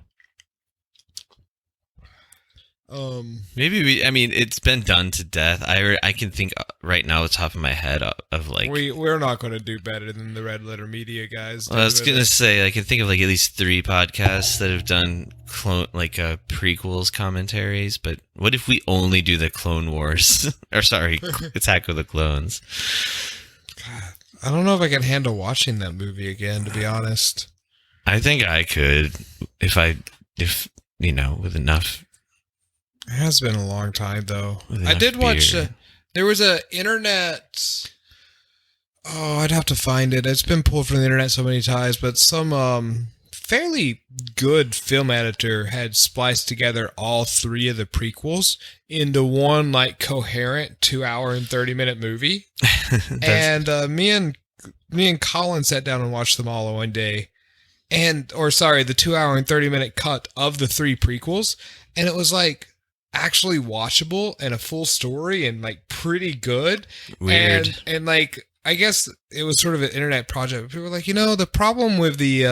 Maybe it's been done to death. I can think right now, the top of my head of like we're not going to do better than the Red Letter Media guys. Well, I was gonna say I can think of like at least 3 podcasts that have done prequels commentaries. But what if we only do the Clone Wars? Or sorry, Attack of the Clones. God, I don't know if I can handle watching that movie again. To be honest, I think I could if with enough. It has been a long time, though. I did watch. There was a internet. Oh, I'd have to find it. It's been pulled from the internet so many times, but some fairly good film editor had spliced together all 3 of the prequels into one like coherent 2 hour and 30-minute movie. And me and Colin sat down and watched them all in one day. The 2 hour and 30-minute cut of the 3 prequels, and it was like actually watchable and a full story and like pretty good. Weird. And like I guess it was sort of an internet project. People were like, the problem with the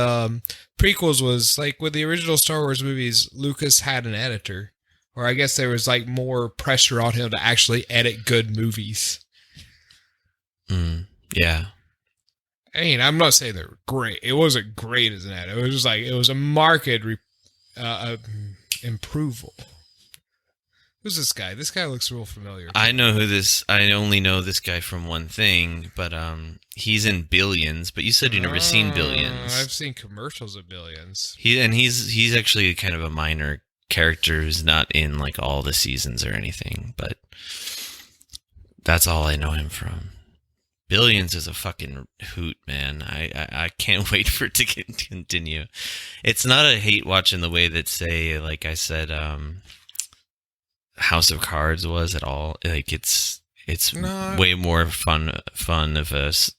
prequels was like with the original Star Wars movies, Lucas had an editor, or I guess there was like more pressure on him to actually edit good movies. Yeah. I mean, I'm not saying they're great. It wasn't great as an edit. It was just like, it was a marked improval. Who's this guy? This guy looks real familiar. I only know this guy from one thing, but he's in Billions, but you said you've never seen Billions. I've seen commercials of Billions. He's actually kind of a minor character who's not in like all the seasons or anything, but that's all I know him from. Billions is a fucking hoot, man. I can't wait for it to continue. It's not a hate watch in the way that, say, like I said, House of Cards was at all. Like it's way more fun of us.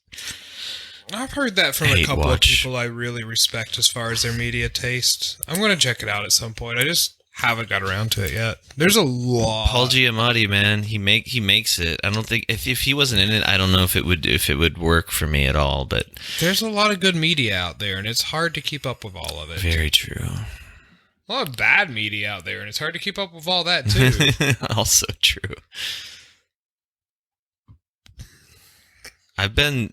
I've heard that from a couple of people I really respect as far as their media taste. I'm going to check it out at some point. I just haven't got around to it yet. There's a lot. Paul Giamatti, man, he makes it. I don't think if he wasn't in it, I don't know if it would work for me at all. But there's a lot of good media out there, and it's hard to keep up with all of it. Very true. A lot of bad media out there, and it's hard to keep up with all that too. Also true. I've been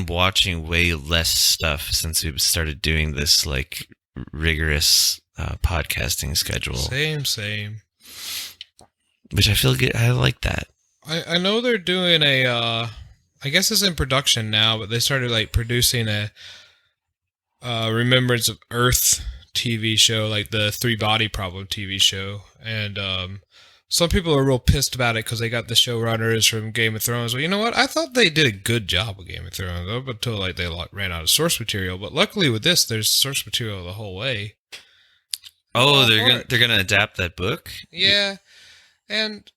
watching way less stuff since we started doing this like rigorous podcasting schedule. Same. Which I feel good. I like that. I know they're doing I guess it's in production now, but they started like producing a Remembrance of Earth TV show, like the 3 Body Problem TV show. And some people are real pissed about it because they got the showrunners from Game of Thrones. Well, you know what? I thought they did a good job with Game of Thrones up until like they ran out of source material. But luckily with this, there's source material the whole way. Oh, they're gonna adapt that book? Yeah. And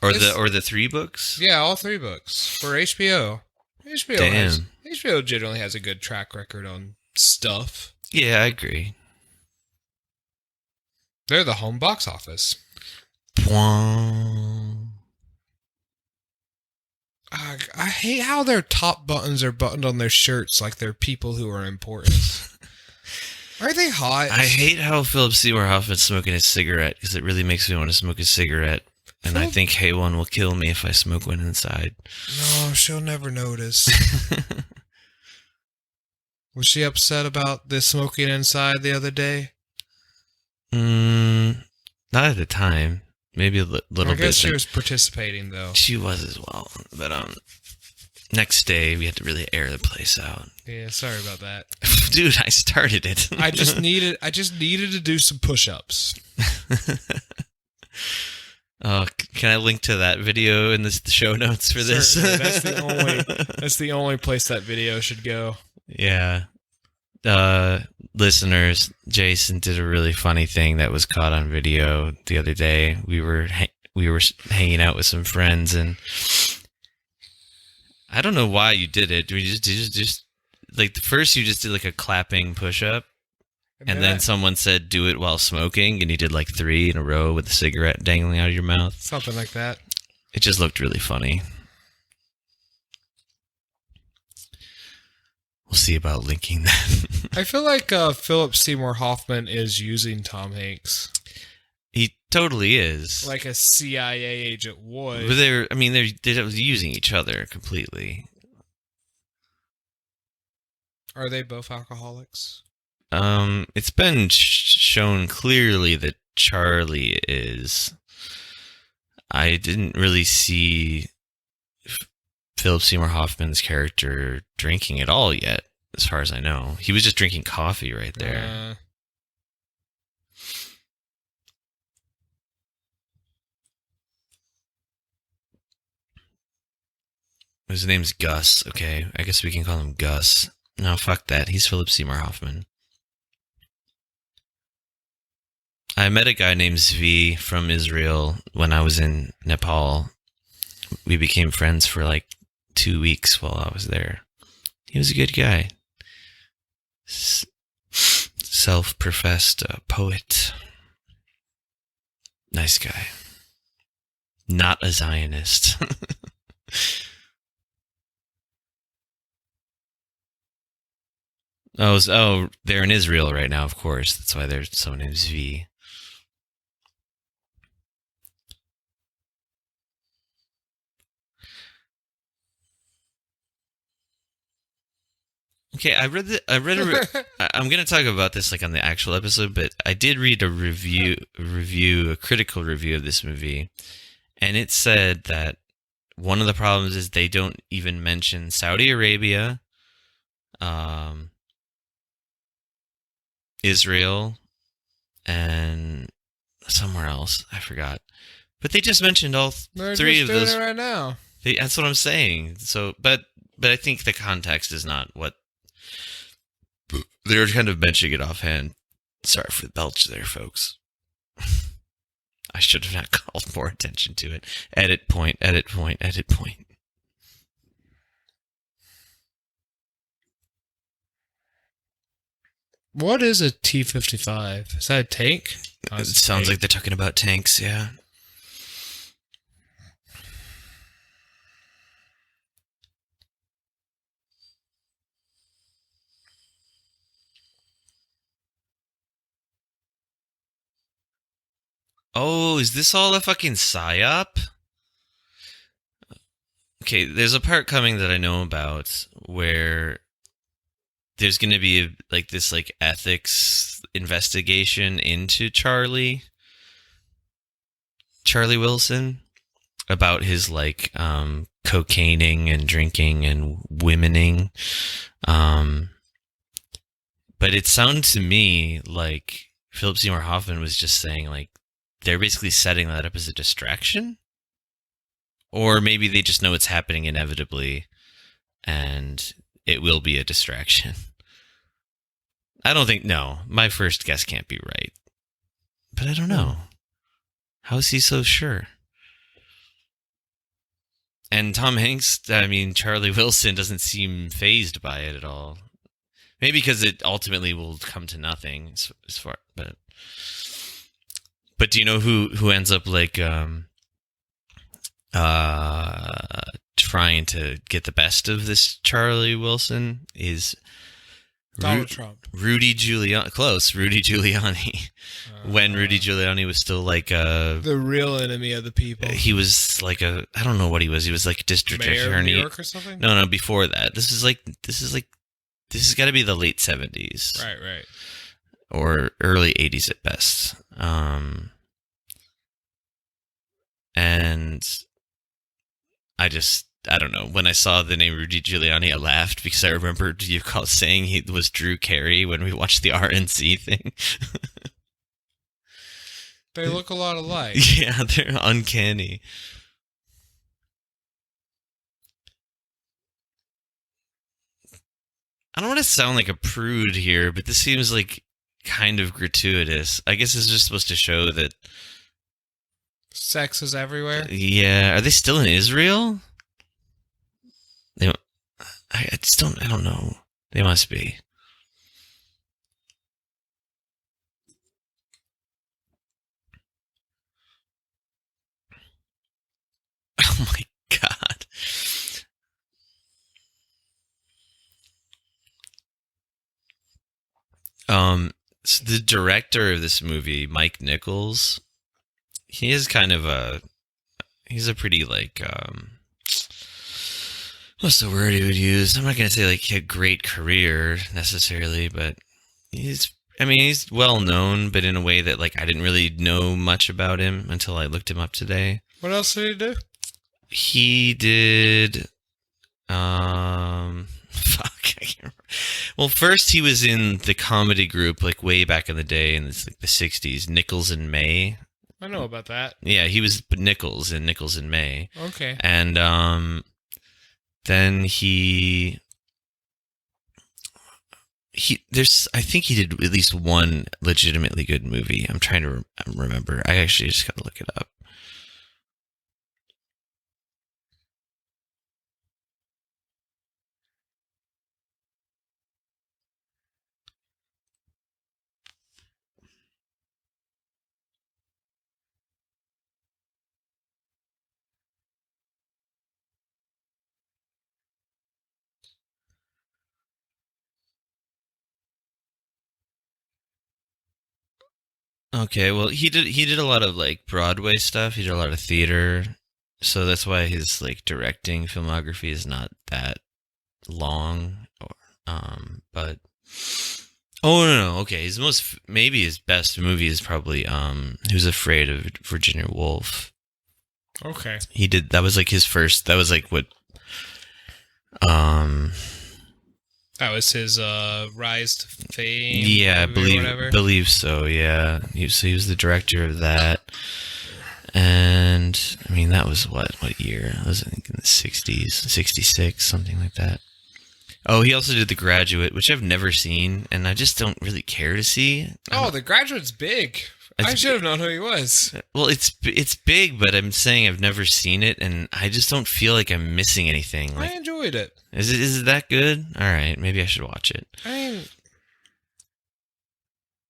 or the 3 books? Yeah, all 3 books for HBO. HBO generally has a good track record on stuff. Yeah, I agree. They're the home box office. I hate how their top buttons are buttoned on their shirts like they're people who are important. Are they hot? I hate how Philip Seymour Hoffman's smoking a cigarette because it really makes me want to smoke a cigarette. And I think Hay1 will kill me if I smoke one inside. No, she'll never notice. Was she upset about this smoking inside the other day? Not at the time. Maybe a little bit. I guess she was participating, though. She was as well. But next day, we had to really air the place out. Yeah, sorry about that. Dude, I started it. I just needed to do some push-ups. Can I link to that video in the show notes for this? Certainly. That's the only place that video should go. Yeah. Listeners, Jason did a really funny thing that was caught on video the other day. We were hanging out with some friends, and I don't know why you did it. We just like the first you just did like a clapping push-up, and then someone said do it while smoking, and you did like 3 in a row with a cigarette dangling out of your mouth. Something like that. It just looked really funny. We'll see about linking that. I feel like Philip Seymour Hoffman is using Tom Hanks. He totally is. Like a CIA agent would. But they're using each other completely. Are they both alcoholics? It's been shown clearly that Charlie is. I didn't really see Philip Seymour Hoffman's character drinking at all yet, as far as I know. He was just drinking coffee right there. His name's Gus. Okay, I guess we can call him Gus. No, fuck that. He's Philip Seymour Hoffman. I met a guy named Zvi from Israel when I was in Nepal. We became friends for like 2 weeks while I was there. He was a good guy. Self-professed poet. Nice guy. Not a Zionist. Oh, they're in Israel right now, of course. That's why there's someone named Zvi. Okay, I'm going to talk about this like on the actual episode, but I did read a a critical review of this movie, and it said that one of the problems is they don't even mention Saudi Arabia, Israel, and somewhere else. I forgot. But they just mentioned all three of those. It right now. That's what I'm saying. So, but I think the context is not what they were kind of mentioning it offhand. Sorry for the belch there, folks. I should have not called more attention to it. Edit point, edit point, edit point. What is a T-55? Is that a tank? It sounds like they're talking about tanks, yeah. Oh, is this all a fucking psyop? Okay, there's a part coming that I know about where there's going to be this ethics investigation into Charlie Wilson about his cocaining and drinking and womening. But it sounded to me like Philip Seymour Hoffman was just saying they're basically setting that up as a distraction, or maybe they just know it's happening inevitably and it will be a distraction. I don't think, no, my first guess can't be right, but I don't know. How is he so sure? And Tom Hanks, Charlie Wilson doesn't seem fazed by it at all. Maybe because it ultimately will come to nothing as far, but do you know who ends up trying to get the best of this Charlie Wilson is Donald Trump. Rudy Giuliani. Close, Rudy Giuliani. When Rudy Giuliani was still the real enemy of the people. He was I don't know what he was. He was district Mayor attorney. Of New York or something? No, before that. This has got to be the late 70s. Right. Or early 80s at best. And I don't know. When I saw the name Rudy Giuliani, I laughed because I remembered you saying he was Drew Carey when we watched the RNC thing. They look a lot alike. Yeah, they're uncanny. I don't want to sound like a prude here, but this seems kind of gratuitous. I guess it's just supposed to show that sex is everywhere. Yeah, are they still in Israel? I don't know. They must be. Oh my God. So the director of this movie, Mike Nichols, he is he's a pretty what's the word he would use? I'm not going to say a great career necessarily, but he's well known, but in a way that I didn't really know much about him until I looked him up today. What else did he do? He did, fuck, I can't remember. Well, first he was in the comedy group way back in the day in the 60s, Nichols and May. I know about that. Yeah, he was Nichols in Nichols and May. Okay. And then he I think he did at least one legitimately good movie. I'm trying to remember. I actually just got to look it up. Okay, well he did a lot of like Broadway stuff. He did a lot of theater, so that's why his like directing filmography is not that long. Or but oh no, okay. Maybe his best movie is probably Who's Afraid of Virginia Woolf. Okay. He did that was like his first. That was like what um That was his rise to fame. yeah, I whatever. believe so. Yeah, he was the director of that, and I mean that was what year? That was I think in the 60s, 66, something like that. Oh, he also did The Graduate, which I've never seen, and I just don't really care to see. Oh, The Graduate's big. I should have known who he was. Well, it's big, but I'm saying I've never seen it, and I just don't feel like I'm missing anything. Like, I enjoyed it. Is it that good? All right, maybe I should watch it. I mean,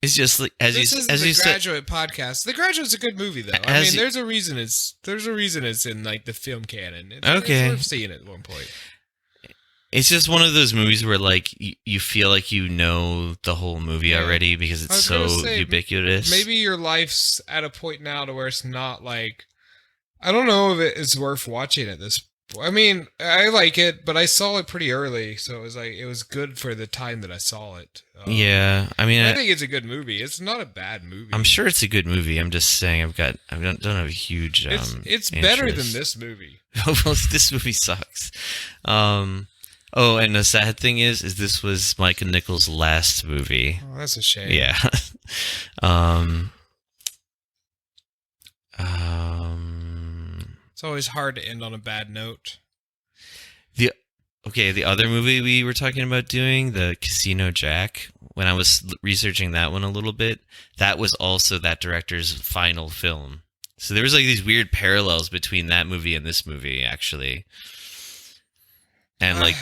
it's just like this is the Graduate podcast. The Graduate's a good movie, though. I mean, there's a reason it's in like the film canon. Okay, it's worth seeing it at one point. It's just one of those movies where like you feel like you know the whole movie already because it's so ubiquitous. Maybe your life's at a point now to where it's not like, I don't know if it's worth watching at this point. I mean, I like it, but I saw it pretty early, so it was good for the time that I saw it. Yeah, I mean, I think it's a good movie. It's not a bad movie. I'm sure it's a good movie. I'm just saying I don't have a huge. It's better than this movie. Well, this movie sucks. Oh, and the sad thing is this was Mike Nichols' last movie. Oh, that's a shame. Yeah. It's always hard to end on a bad note. The other movie we were talking about doing, the Casino Jack, when I was researching that one a little bit, that was also that director's final film. So there was like these weird parallels between that movie and this movie, actually. And like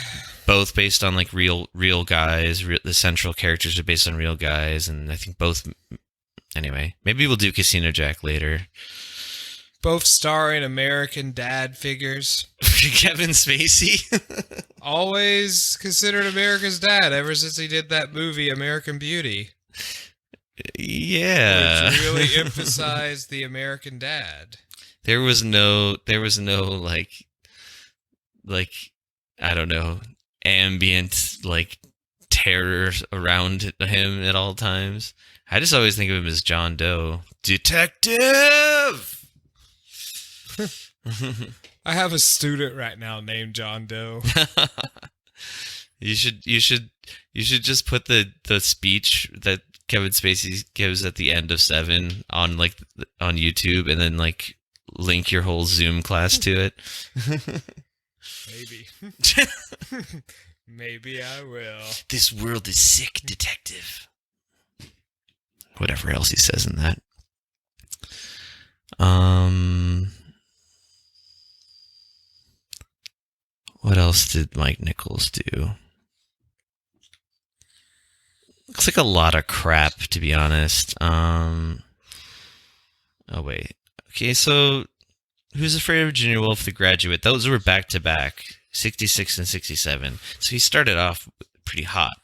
both based on like real guys. The central characters are based on real guys, and I think both. Anyway, maybe we'll do Casino Jack later. Both starring American dad figures. Kevin Spacey, always considered America's dad ever since he did that movie American Beauty. Yeah, which really emphasized the American dad. There was no like. I don't know, ambient, like, terror around him at all times. I just always think of him as John Doe. Detective! I have a student right now named John Doe. You should just put the speech that Kevin Spacey gives at the end of 7 on, like, on YouTube, and then, like, link your whole Zoom class to it. Maybe. Maybe I will. This world is sick, detective. Whatever else he says in that. What else did Mike Nichols do? Looks like a lot of crap, to be honest. Oh, wait. Okay, so Who's Afraid of Virginia Woolf, The Graduate, those were back-to-back, 66 and 67. So he started off pretty hot.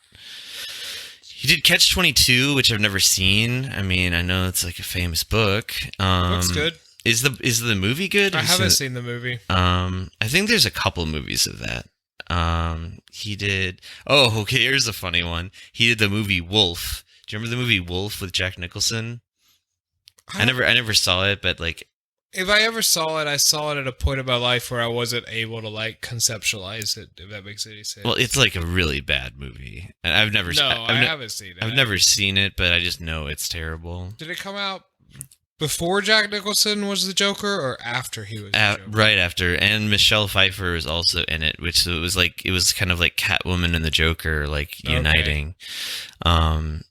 He did Catch-22, which I've never seen. I mean, I know it's like a famous book. Looks good. Is the movie good? I haven't seen the movie. I think there's a couple movies of that. He did... Oh, okay, here's a funny one. He did the movie Wolf. Do you remember the movie Wolf with Jack Nicholson? I never saw it, but like... If I ever saw it, I saw it at a point in my life where I wasn't able to like conceptualize it. If that makes any sense. Well, it's like a really bad movie. I haven't seen it. I've never seen it, but I just know it's terrible. Did it come out Before Jack Nicholson was the Joker, or after he was the Joker? Right after, and Michelle Pfeiffer was also in it, which it was kind of like Catwoman and the Joker like uniting. And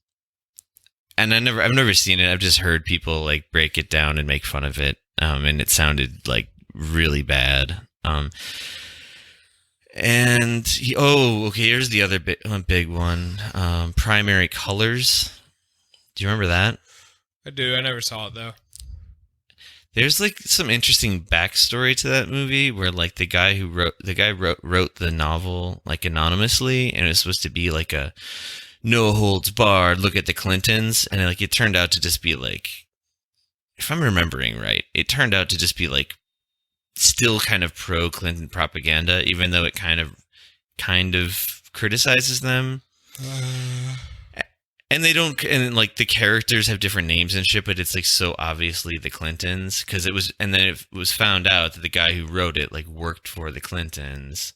I've never seen it. I've just heard people like break it down and make fun of it, and it sounded like really bad. Here's the other big one. Primary Colors. Do you remember that? I do. I never saw it though. There's like some interesting backstory to that movie where like the guy wrote the novel like anonymously, and it was supposed to be like a no holds barred look at the Clintons, and like it turned out to just be like, if I'm remembering right, it turned out to just be like still kind of pro Clinton propaganda, even though it kind of criticizes them. And they don't, and like the characters have different names and shit, but it's like so obviously the Clintons, because it was, and then it was found out that the guy who wrote it like worked for the Clintons.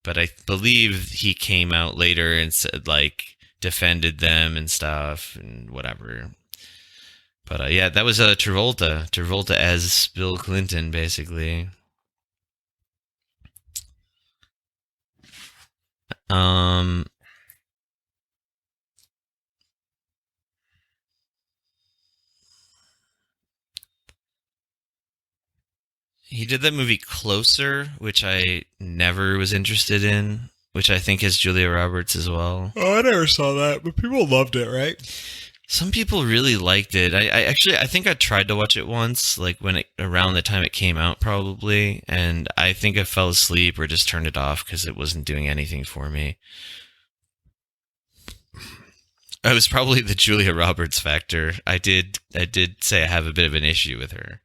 But I believe he came out later and said like defended them and stuff and whatever. But yeah, that was Travolta as Bill Clinton, basically. He did that movie Closer, which I never was interested in, which I think has Julia Roberts as well. Oh, I never saw that, but people loved it, right? Some people really liked it. I think I tried to watch it once, like around the time it came out, probably, and I think I fell asleep or just turned it off because it wasn't doing anything for me. It was probably the Julia Roberts factor. I did say I have a bit of an issue with her.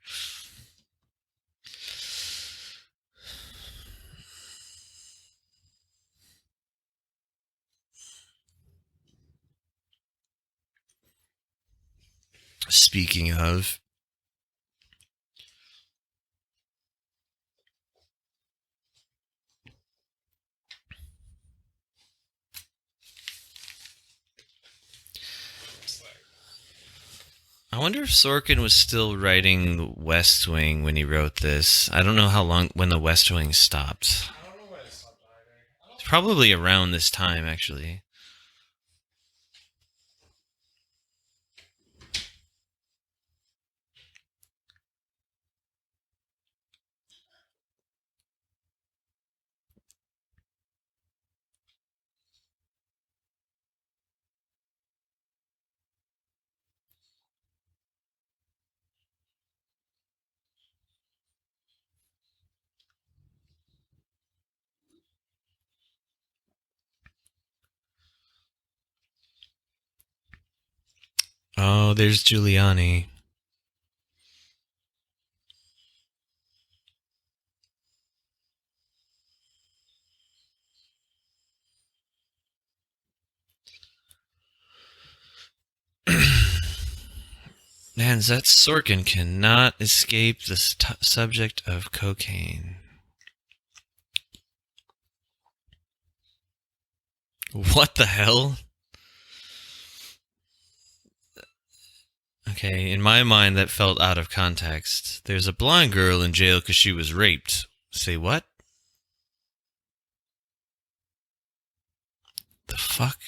Speaking of, I wonder if Sorkin was still writing The West Wing when he wrote this. I don't know when The West Wing stopped. I don't know when it stopped either. It's probably around this time, actually. Oh, there's Giuliani. Man, that Sorkin cannot escape the subject of cocaine. What the hell? Okay, in my mind, that felt out of context. There's a blonde girl in jail because she was raped. Say what? The fuck?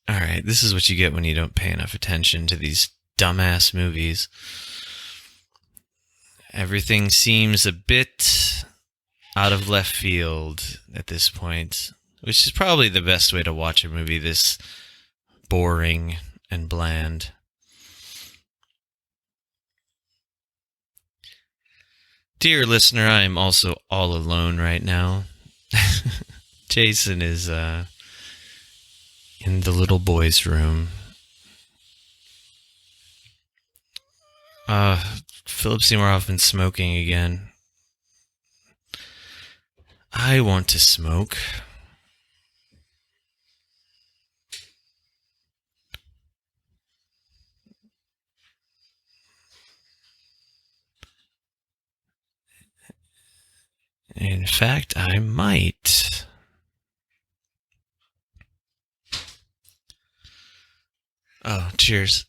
Alright, this is what you get when you don't pay enough attention to these dumbass movies. Everything seems a bit out of left field at this point, which is probably the best way to watch a movie this boring and bland. Dear listener, I am also all alone right now. Jason is in the little boy's room. Philip Seymour Hoffman smoking again. I want to smoke. In fact, I might. Oh, cheers.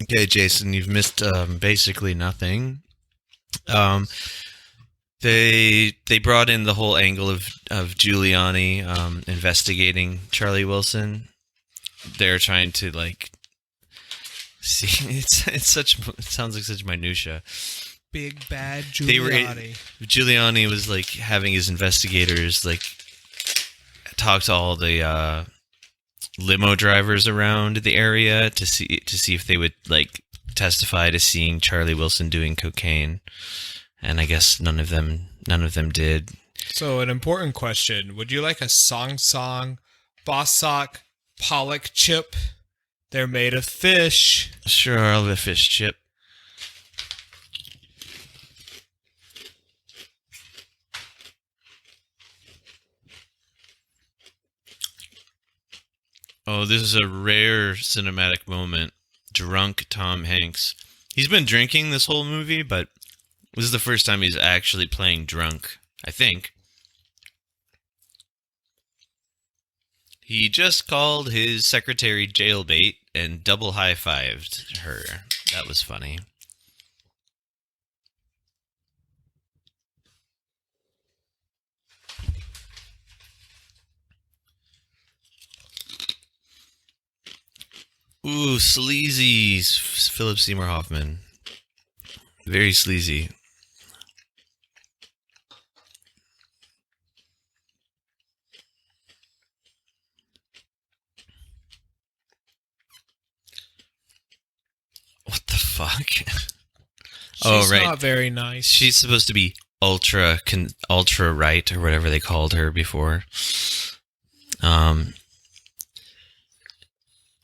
Okay, Jason, you've missed basically nothing. They brought in the whole angle of Giuliani investigating Charlie Wilson. They're trying to like see. It sounds like such minutia. Big bad Giuliani. Giuliani was like having his investigators like talk to all the limo drivers around the area to see if they would like testify to seeing Charlie Wilson doing cocaine, and I guess none of them did. So an important question: would you like a song Bossock pollock chip? They're made of fish. Sure, I'll have a fish chip. Oh, this is a rare cinematic moment. Drunk Tom Hanks. He's been drinking this whole movie, but this is the first time he's actually playing drunk, I think. He just called his secretary jailbait and double high-fived her. That was funny. Ooh, sleazy. Philip Seymour Hoffman. Very sleazy. What the fuck? She's not very nice. She's supposed to be ultra right or whatever they called her before. All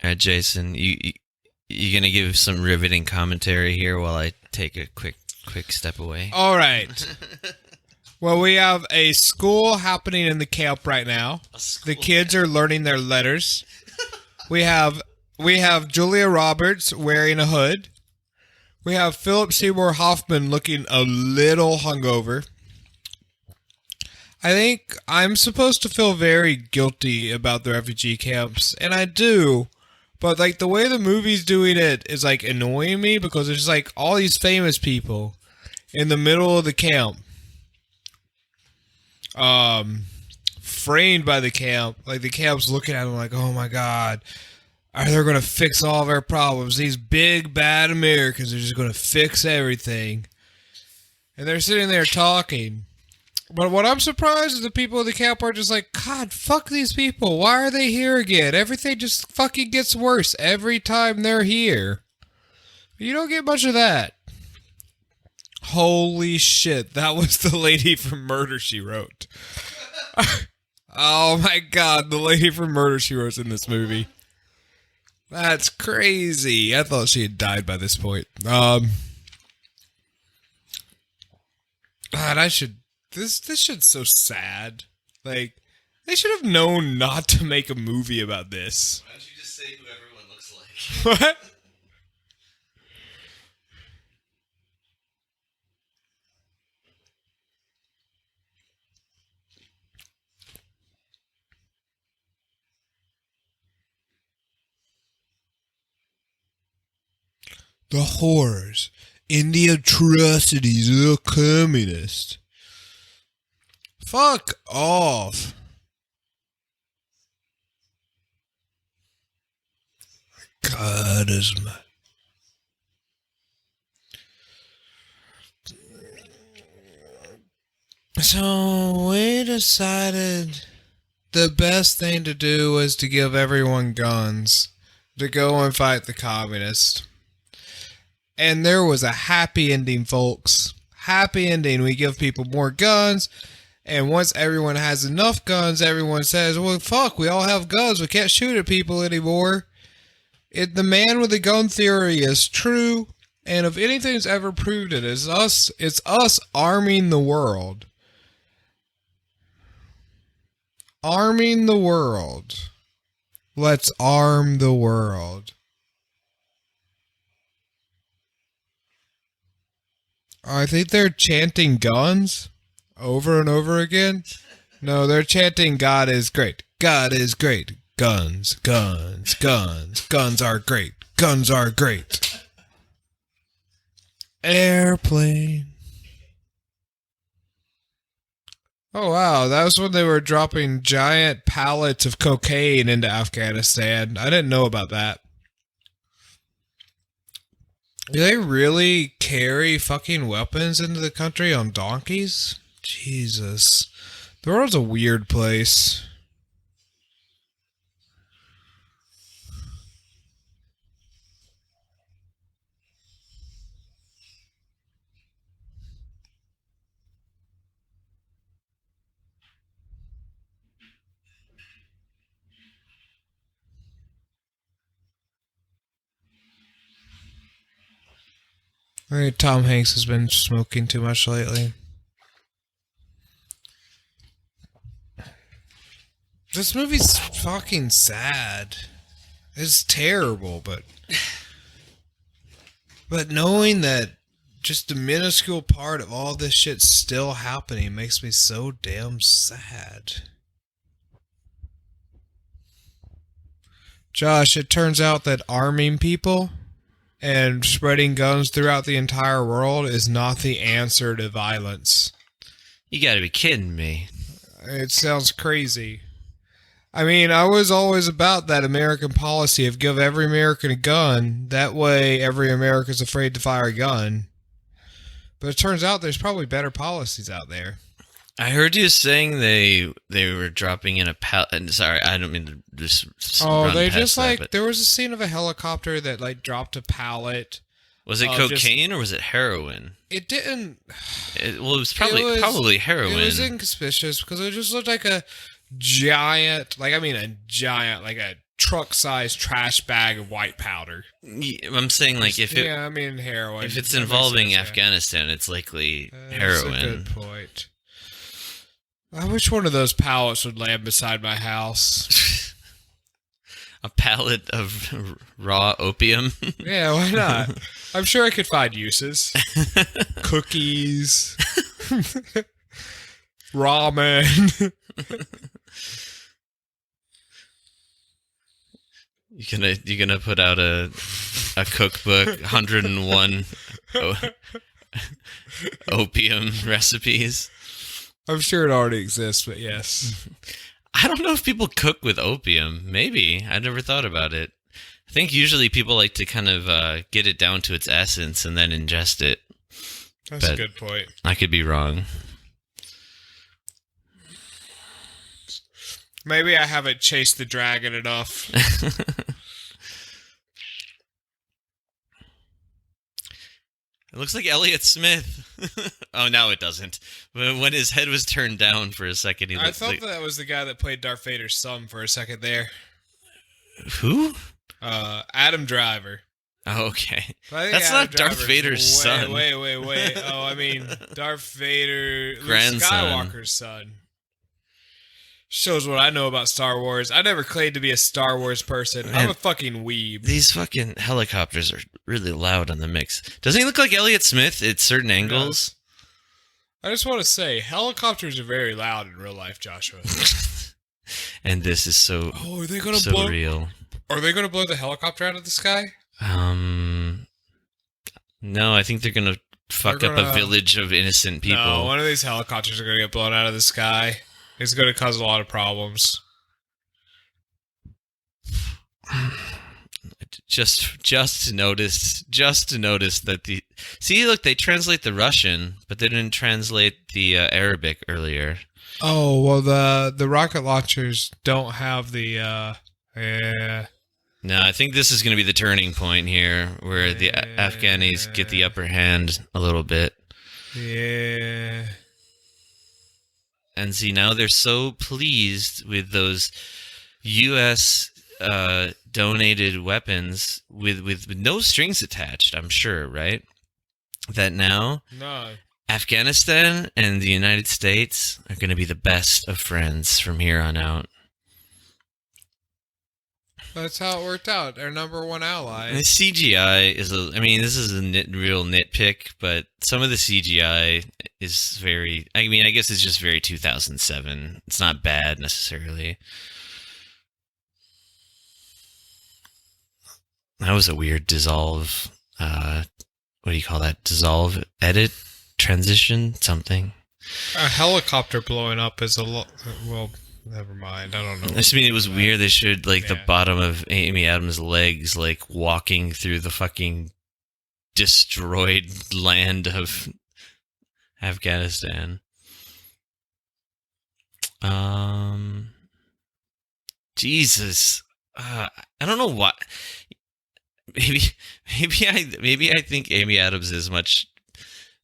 right, Jason, you gonna give some riveting commentary here while I take a quick step away? All right. Well, we have a school happening in the camp right now. The kids are learning their letters. We have Julia Roberts wearing a hood. We have Philip Seymour Hoffman looking a little hungover. I think I'm supposed to feel very guilty about the refugee camps, and I do. But like the way the movie's doing it is like annoying me because there's like all these famous people in the middle of the camp, framed by the camp. Like the camp's looking at them like, oh my God, are they going to fix all of our problems? These big bad Americans are just going to fix everything. And they're sitting there talking. But what I'm surprised is the people in the camp are just like, God, fuck these people. Why are they here again? Everything just fucking gets worse every time they're here. You don't get much of that. Holy shit, that was the lady from Murder, She Wrote. Oh my God, the lady from Murder, She Wrote's in this movie. That's crazy. I thought she had died by this point. God, This shit's so sad. Like, they should have known not to make a movie about this. Why don't you just say who everyone looks like? What? The horrors and the atrocities of the communists. Fuck off. God is my... So we decided the best thing to do was to give everyone guns to go and fight the communists. And there was a happy ending, folks. Happy ending. We give people more guns. And once everyone has enough guns, everyone says, well, fuck, we all have guns. We can't shoot at people anymore. The man with the gun theory is true. And if anything's ever proved it, it's us arming the world. Arming the world. Let's arm the world. I think they're chanting guns over and over again. No, they're chanting God is great. God is great. Guns, guns, guns. Guns are great. Guns are great. Airplane. Oh, wow. That was when they were dropping giant pallets of cocaine into Afghanistan. I didn't know about that. Do they really carry fucking weapons into the country on donkeys? Jesus. The world's a weird place. I think Tom Hanks has been smoking too much lately. This movie's fucking sad. It's terrible, but knowing that just a minuscule part of all this shit's still happening makes me so damn sad. Josh, it turns out that arming people and spreading guns throughout the entire world is not the answer to violence. You gotta be kidding me. It sounds crazy. I mean, I was always about that American policy of give every American a gun. That way every American's afraid to fire a gun. But it turns out there's probably better policies out there. I heard you saying they were dropping in a pallet. Sorry, I don't mean to just. Oh, run they past just that, but there was a scene of a helicopter that dropped a pallet. was it cocaine or was it heroin? It didn't. It was probably heroin. It was inconspicuous because it just looked like a giant, like a truck-sized trash bag of white powder. I'm saying heroin. If it's involving Afghanistan, it's likely heroin. That's a good point. I wish one of those pallets would land beside my house. A pallet of raw opium? Yeah, why not? I'm sure I could find uses. Cookies. Ramen. You gonna put out a cookbook, 101 opium recipes? I'm sure it already exists, but yes. I don't know if people cook with opium. Maybe. I never thought about it. I think usually people like to kind of get it down to its essence and then ingest it. That's a good point. I could be wrong. Maybe I haven't chased the dragon enough. It looks like Elliot Smith. Oh, now it doesn't. When his head was turned down for a second, he looked I thought that was the guy that played Darth Vader's son for a second there. Who? Adam Driver. Oh, okay. That's not Darth Vader's son. Wait. Oh, I mean, Darth Vader, Luke Skywalker's son. Shows what I know about Star Wars. I never claimed to be a Star Wars person. Man, I'm a fucking weeb. These fucking helicopters are really loud on the mix. Doesn't he look like Elliot Smith at certain angles? I just want to say, helicopters are very loud in real life, Joshua. And this is so, are they gonna so real. Are they going to blow the helicopter out of the sky? No, I think they're going to fuck up a village of innocent people. No, one of these helicopters are going to get blown out of the sky. It's going to cause a lot of problems. Just to notice that look, they translate the Russian, but they didn't translate the Arabic earlier. Oh, well, the rocket launchers don't have the No, I think this is going to be the turning point here, where the Afghanis get the upper hand a little bit. Yeah. And see, now they're so pleased with those U.S. Donated weapons with no strings attached, I'm sure, right? That now Afghanistan and the United States are going to be the best of friends from here on out. That's how it worked out. Our number one ally. And the CGI is this is a real nitpick, but some of the CGI is very, I guess it's just very 2007. It's not bad necessarily. That was a weird dissolve what do you call that? Dissolve, edit, transition, something. A helicopter blowing up is a lot. Well, never mind. I don't know. I just mean it was weird. They showed like the bottom of Amy Adams' legs, like walking through the fucking destroyed land of Afghanistan. Jesus, I don't know what. Maybe I think Amy Adams is much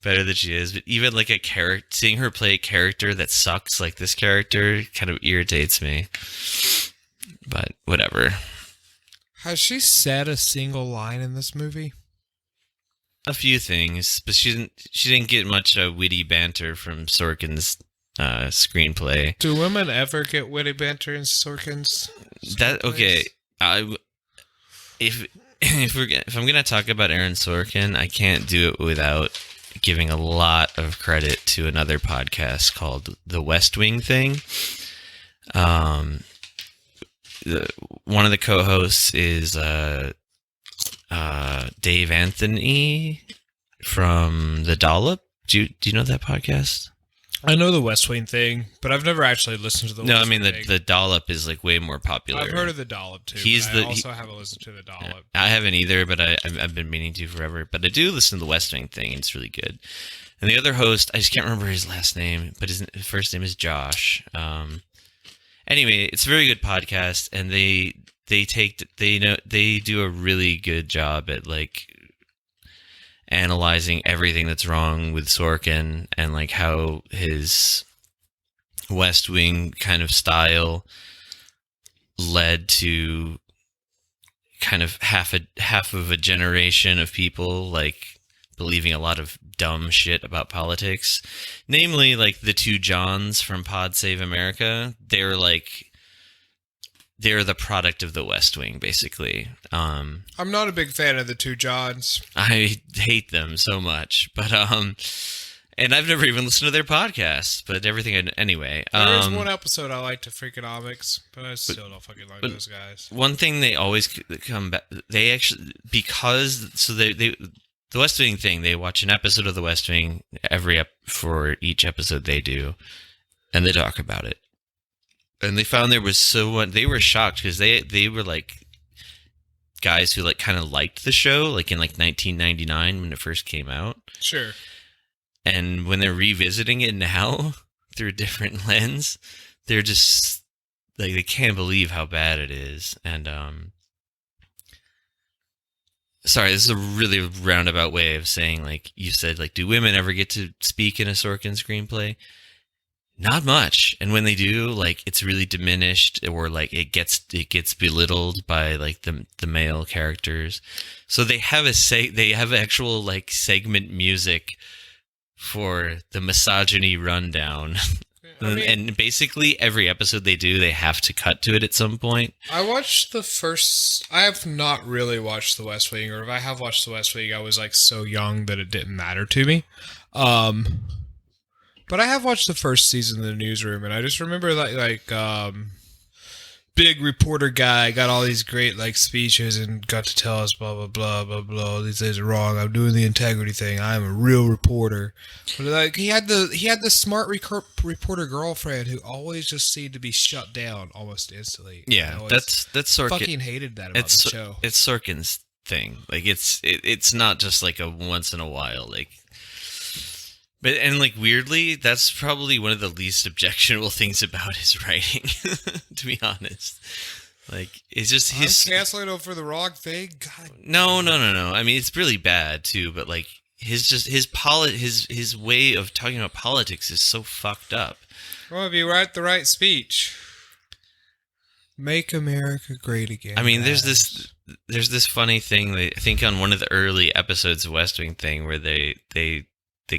better than she is, but even like a character, seeing her play a character that sucks like this character kind of irritates me. But whatever. Has she said a single line in this movie? A few things, but she didn't get much witty banter from Sorkin's screenplay. Do women ever get witty banter in Sorkin's That okay? If I'm gonna talk about Aaron Sorkin, I can't do it without giving a lot of credit to another podcast called The West Wing Thing. One of the co-hosts is Dave Anthony from The Dollop. Do you know that podcast? I know the West Wing Thing, but I've never actually listened to the West Wing Thing. The Dollop is like way more popular. I've heard of the Dollop too. I also haven't listened to the Dollop. I haven't either, but I've been meaning to forever. But I do listen to the West Wing Thing, and it's really good. And the other host, I just can't remember his last name, but his first name is Josh. Anyway, it's a very good podcast, and they do a really good job at like analyzing everything that's wrong with Sorkin and like how his West Wing kind of style led to kind of half of a generation of people like believing a lot of dumb shit about politics. Namely, like the two Johns from Pod Save America. They're the product of the West Wing, basically. I'm not a big fan of the two Johns. I hate them so much, but and I've never even listened to their podcast. But anyway. There is one episode I like to Freakonomics, but I still don't fucking like those guys. One thing they always come back, they actually the West Wing thing. They watch an episode of the West Wing for each episode they do, and they talk about it. And they found there was they were shocked because they were like guys who like kind of liked the show like in like 1999 when it first came out. Sure. And when they're revisiting it now through a different lens, they're just like they can't believe how bad it is. And sorry, this is a really roundabout way of saying like you said like do women ever get to speak in a Sorkin screenplay? Not much, and when they do, like it's really diminished, or like it gets belittled by like the male characters. So they have actual like segment music for the misogyny rundown, and basically every episode they do, they have to cut to it at some point. I have not really watched The West Wing, or if I have watched The West Wing, I was like so young that it didn't matter to me. But I have watched the first season of The Newsroom, and I just remember big reporter guy got all these great like speeches and got to tell us blah blah blah blah blah. These things are wrong. I'm doing the integrity thing. I'm a real reporter. But like he had the smart reporter girlfriend who always just seemed to be shut down almost instantly. Yeah, that's Sorkin. Fucking hated that about the show. It's Sorkin's thing. Like it's not just like a once in a while like. But and like weirdly, that's probably one of the least objectionable things about his writing, to be honest. Like it's just he's canceling over the wrong thing. God. No. I mean, it's really bad too. But like his way of talking about politics is so fucked up. Well, if you write the right speech, make America great again. I mean, there's this funny thing. I think on one of the early episodes of West Wing thing where they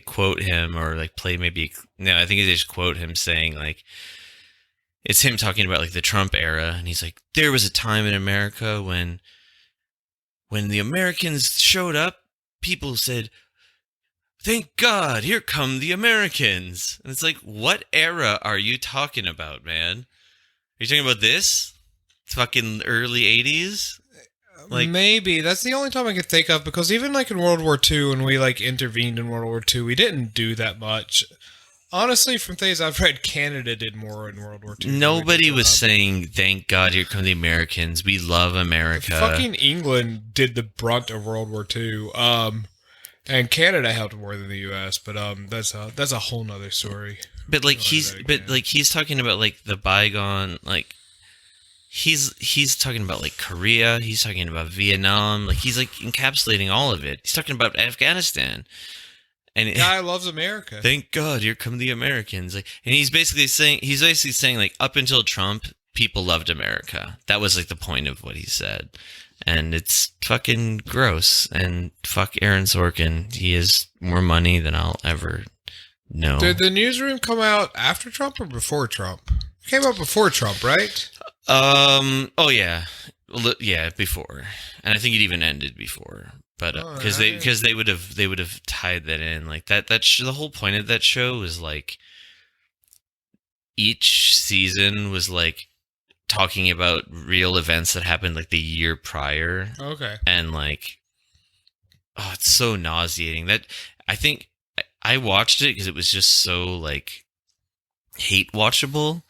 quote him or like play I think they just quote him saying like it's him talking about like the Trump era, and he's like, there was a time in America when the Americans showed up, people said, thank God, here come the Americans. And it's like, what era are you talking about, man? Are you talking about this? It's fucking early 80s? Like, maybe that's the only time I can think of, because even like in World War II, when we like intervened in World War II, we didn't do that much. Honestly, from things I've read, Canada did more in World War II. nobody was saying, "Thank God, here come the Americans. We love America." Fucking England did the brunt of World War II. And Canada helped more than the U.S. But that's a whole nother story. But like he's talking about like the bygone, like he's talking about like Korea. He's talking about Vietnam. Like he's like encapsulating all of it. He's talking about Afghanistan. And the guy loves America. Thank God, here come the Americans. Like, and he's basically saying like up until Trump, people loved America. That was like the point of what he said. And it's fucking gross. And fuck Aaron Sorkin. He has more money than I'll ever know. Did the newsroom come out after Trump or before Trump? It came out before Trump, right? Oh yeah. Yeah, before. And I think it even ended before. But because they would have tied that in like that the whole point of that show was like each season was like talking about real events that happened like the year prior. Okay. And like, oh, it's so nauseating that I think I watched it because it was just so like hate watchable.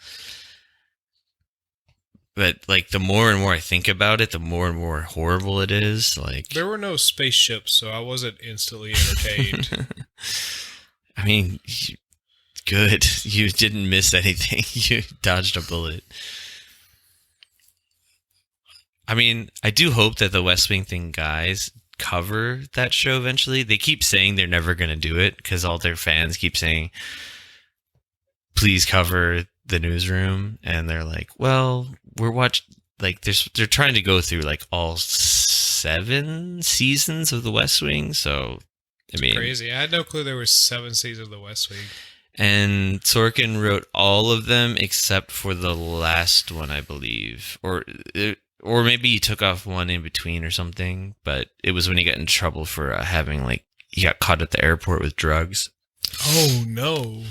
But like the more and more I think about it, the more and more horrible it is. Like there were no spaceships, so I wasn't instantly entertained. I mean, good. You didn't miss anything. You dodged a bullet. I mean, I do hope that the West Wing thing guys cover that show eventually. They keep saying they're never going to do it because all their fans keep saying, please cover the newsroom. And they're like, well, we're watching, like, they're trying to go through like all 7 seasons of the West Wing. So, I mean, crazy. I had no clue there were 7 seasons of the West Wing. And Sorkin wrote all of them except for the last one, I believe. Or maybe he took off one in between or something, but it was when he got in trouble for having like he got caught at the airport with drugs. Oh no!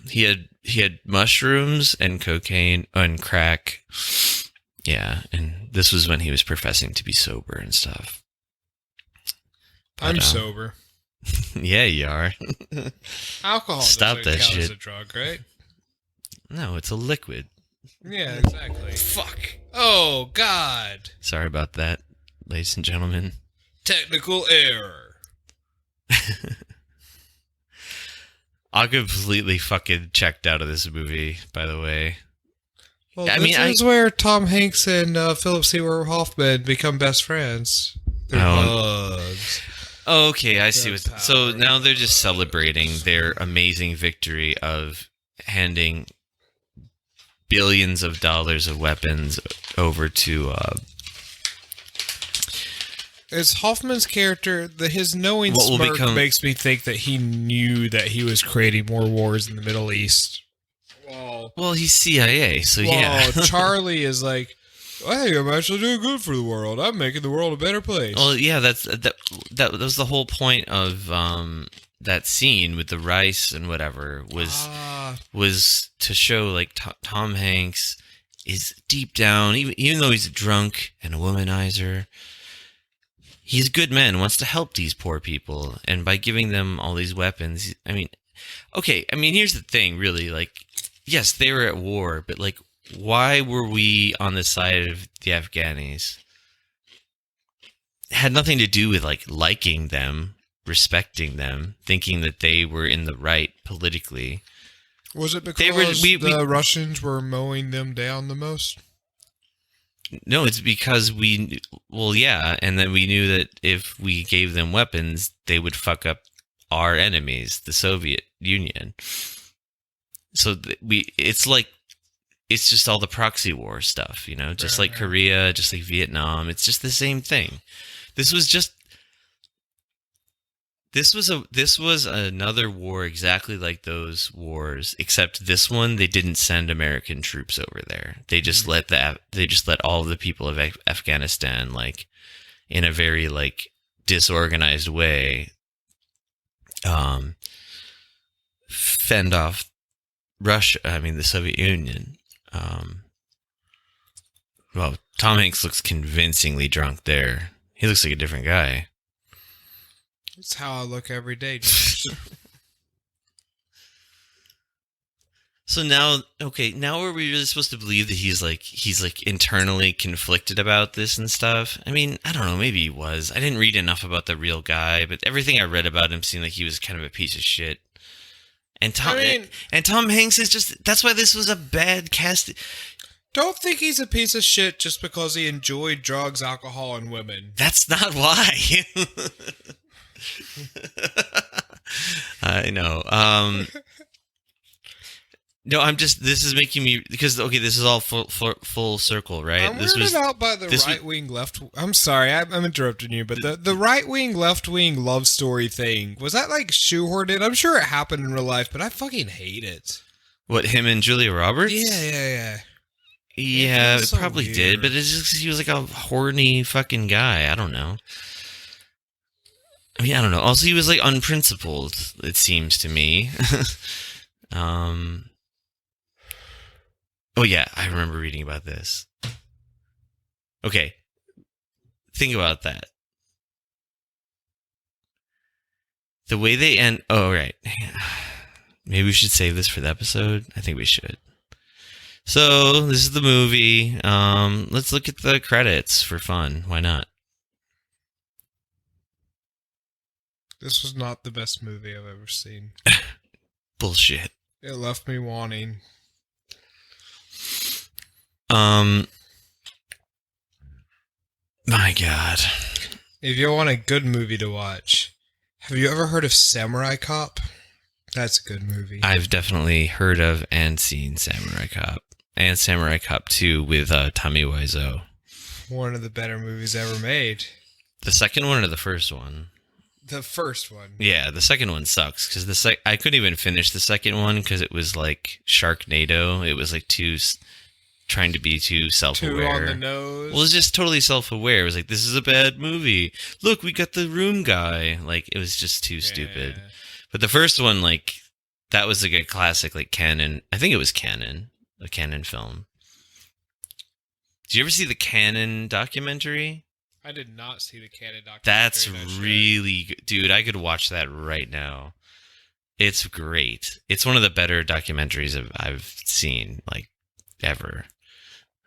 He had mushrooms and cocaine and crack. Yeah, and this was when he was professing to be sober and stuff. But, I'm sober. Yeah, you are. Alcohol Stop doesn't that count shit. as a drug, right? No, it's a liquid. Yeah, exactly. Fuck. Oh, God. Sorry about that, ladies and gentlemen. Technical error. I completely fucking checked out of this movie, by the way. Well, this is where Tom Hanks and Philip Seymour Hoffman become best friends. They're buds. Okay, I see. So now they're just celebrating their amazing victory of handing billions of dollars of weapons over to is Hoffman's character, his knowing smirk makes me think that he knew that he was creating more wars in the Middle East. Well, he's CIA, so yeah. Charlie is like, I think I'm actually doing good for the world. I'm making the world a better place. Well, yeah, that was the whole point of that scene with the rice and whatever was to show like Tom Hanks is deep down, even though he's a drunk and a womanizer, he's a good man, wants to help these poor people, and by giving them all these weapons, I mean, here's the thing, really, like, yes, they were at war, but like, why were we on the side of the Afghanis? It had nothing to do with like liking them, respecting them, thinking that they were in the right politically. Was it because the Russians were mowing them down the most? No, it's because and then we knew that if we gave them weapons, they would fuck up our enemies, the Soviet Union. So it's just all the proxy war stuff, you know, just like Korea, just like Vietnam. It's just the same thing. This was another war exactly like those wars, except this one they didn't send American troops over there. They just let all of the people of Afghanistan, like, in a very like disorganized way, fend off the Soviet Union. Well, Tom Hanks looks convincingly drunk there. He looks like a different guy. It's how I look every day, Josh. So now are we really supposed to believe that he's like internally conflicted about this and stuff? I mean, I don't know, maybe he was. I didn't read enough about the real guy, but everything I read about him seemed like he was kind of a piece of shit. And Tom Hanks is just, that's why this was a bad cast. Don't think he's a piece of shit just because he enjoyed drugs, alcohol, and women. That's not why. I know. No, this is making me, because, okay, this is all full circle, right? I'm weirded out by the right-wing, I'm sorry, I'm interrupting you, but the right-wing, left-wing love story thing, was that, like, shoehorned in? I'm sure it happened in real life, but I fucking hate it. What, him and Julia Roberts? Yeah. Yeah, it probably weird. Did, but it's just, he was like a horny fucking guy. I don't know. I mean, I don't know. Also, he was, like, unprincipled, it seems to me. Oh, yeah, I remember reading about this. Okay, think about that. The way they end... Oh, right. Maybe we should save this for the episode. I think we should. So, this is the movie. Let's look at the credits for fun. Why not? This was not the best movie I've ever seen. Bullshit. It left me wanting... My God. If you want a good movie to watch, have you ever heard of Samurai Cop? That's a good movie. I've definitely heard of and seen Samurai Cop. And Samurai Cop 2 with Tommy Wiseau. One of the better movies ever made. The second one or the first one? The first one. Yeah, the second one sucks because I couldn't even finish the second one because it was like Sharknado. It was like trying to be too self-aware. Too on the nose. Well, it was just totally self-aware. It was like, this is a bad movie. Look, we got the room guy. Like, it was just too stupid. But the first one, like, that was like a classic, like, canon. I think it was canon. A canon film. Did you ever see the Canon documentary? I did not see the Canon documentary. That's really good. Dude, I could watch that right now. It's great. It's one of the better documentaries I've seen, like, ever.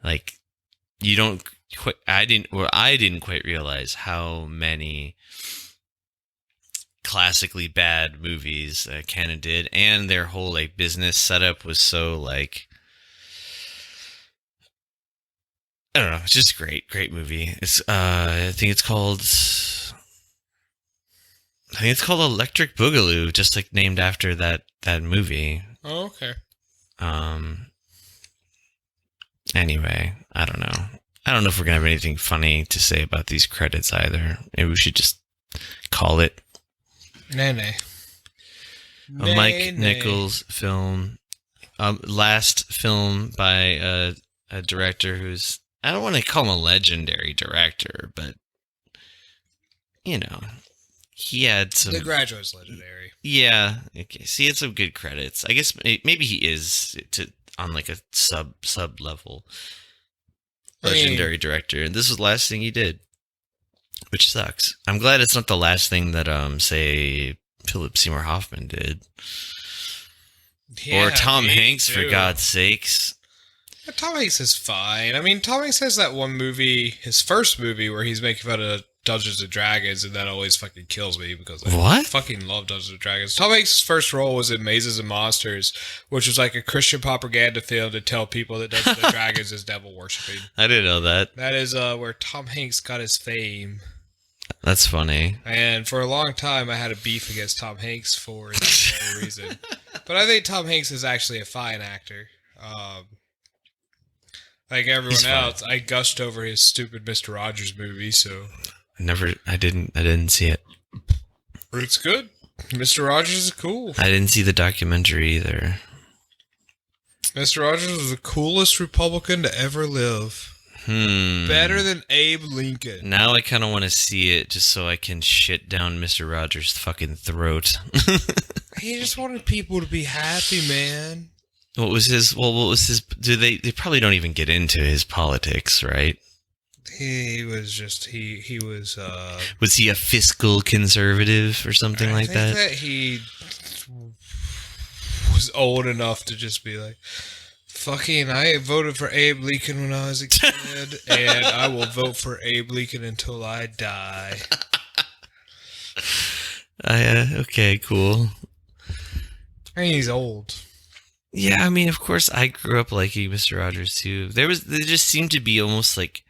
Like, you don't quite, I didn't quite realize how many classically bad movies Canon did, and their whole, like, business setup was so, like, I don't know, it's just great movie. It's I think it's called Electric Boogaloo, just like named after that movie. Oh, okay. Anyway, I don't know. I don't know if we're gonna have anything funny to say about these credits either. Maybe we should just call it. Nay. A Mike Nichols film. Last film by a director who's, I don't want to call him a legendary director, but, you know, he had some... The Graduate's legendary. Yeah. Okay. So he had some good credits. I guess maybe he is on like a sub level legendary director. And this was the last thing he did, which sucks. I'm glad it's not the last thing that, say, Philip Seymour Hoffman did. Yeah, or Tom Hanks, too. For God's sakes. Tom Hanks is fine. I mean, Tom Hanks has that one movie, his first movie, where he's making fun of Dungeons and Dragons, and that always fucking kills me because I fucking love Dungeons and Dragons. Tom Hanks' first role was in Mazes and Monsters, which was like a Christian propaganda film to tell people that Dungeons and Dragons is devil worshipping. I didn't know that. That is where Tom Hanks got his fame. That's funny. And for a long time, I had a beef against Tom Hanks for that very reason. But I think Tom Hanks is actually a fine actor. Like everyone else, I gushed over his stupid Mr. Rogers movie, so... I didn't see it. It's good. Mr. Rogers is cool. I didn't see the documentary either. Mr. Rogers was the coolest Republican to ever live. Better than Abe Lincoln. Now I kind of want to see it just so I can shit down Mr. Rogers' fucking throat. He just wanted people to be happy, man. What was his... They probably don't even get into his politics, right? He was just he was. Was he a fiscal conservative or something like I think that? that he was old enough to just be like, fucking, I voted for Abe Lincoln when I was a kid, and I will vote for Abe Lincoln until I die. Okay, cool. I mean, he's old. Yeah, I mean, of course, I grew up liking Mr. Rogers too. There just seemed to be almost like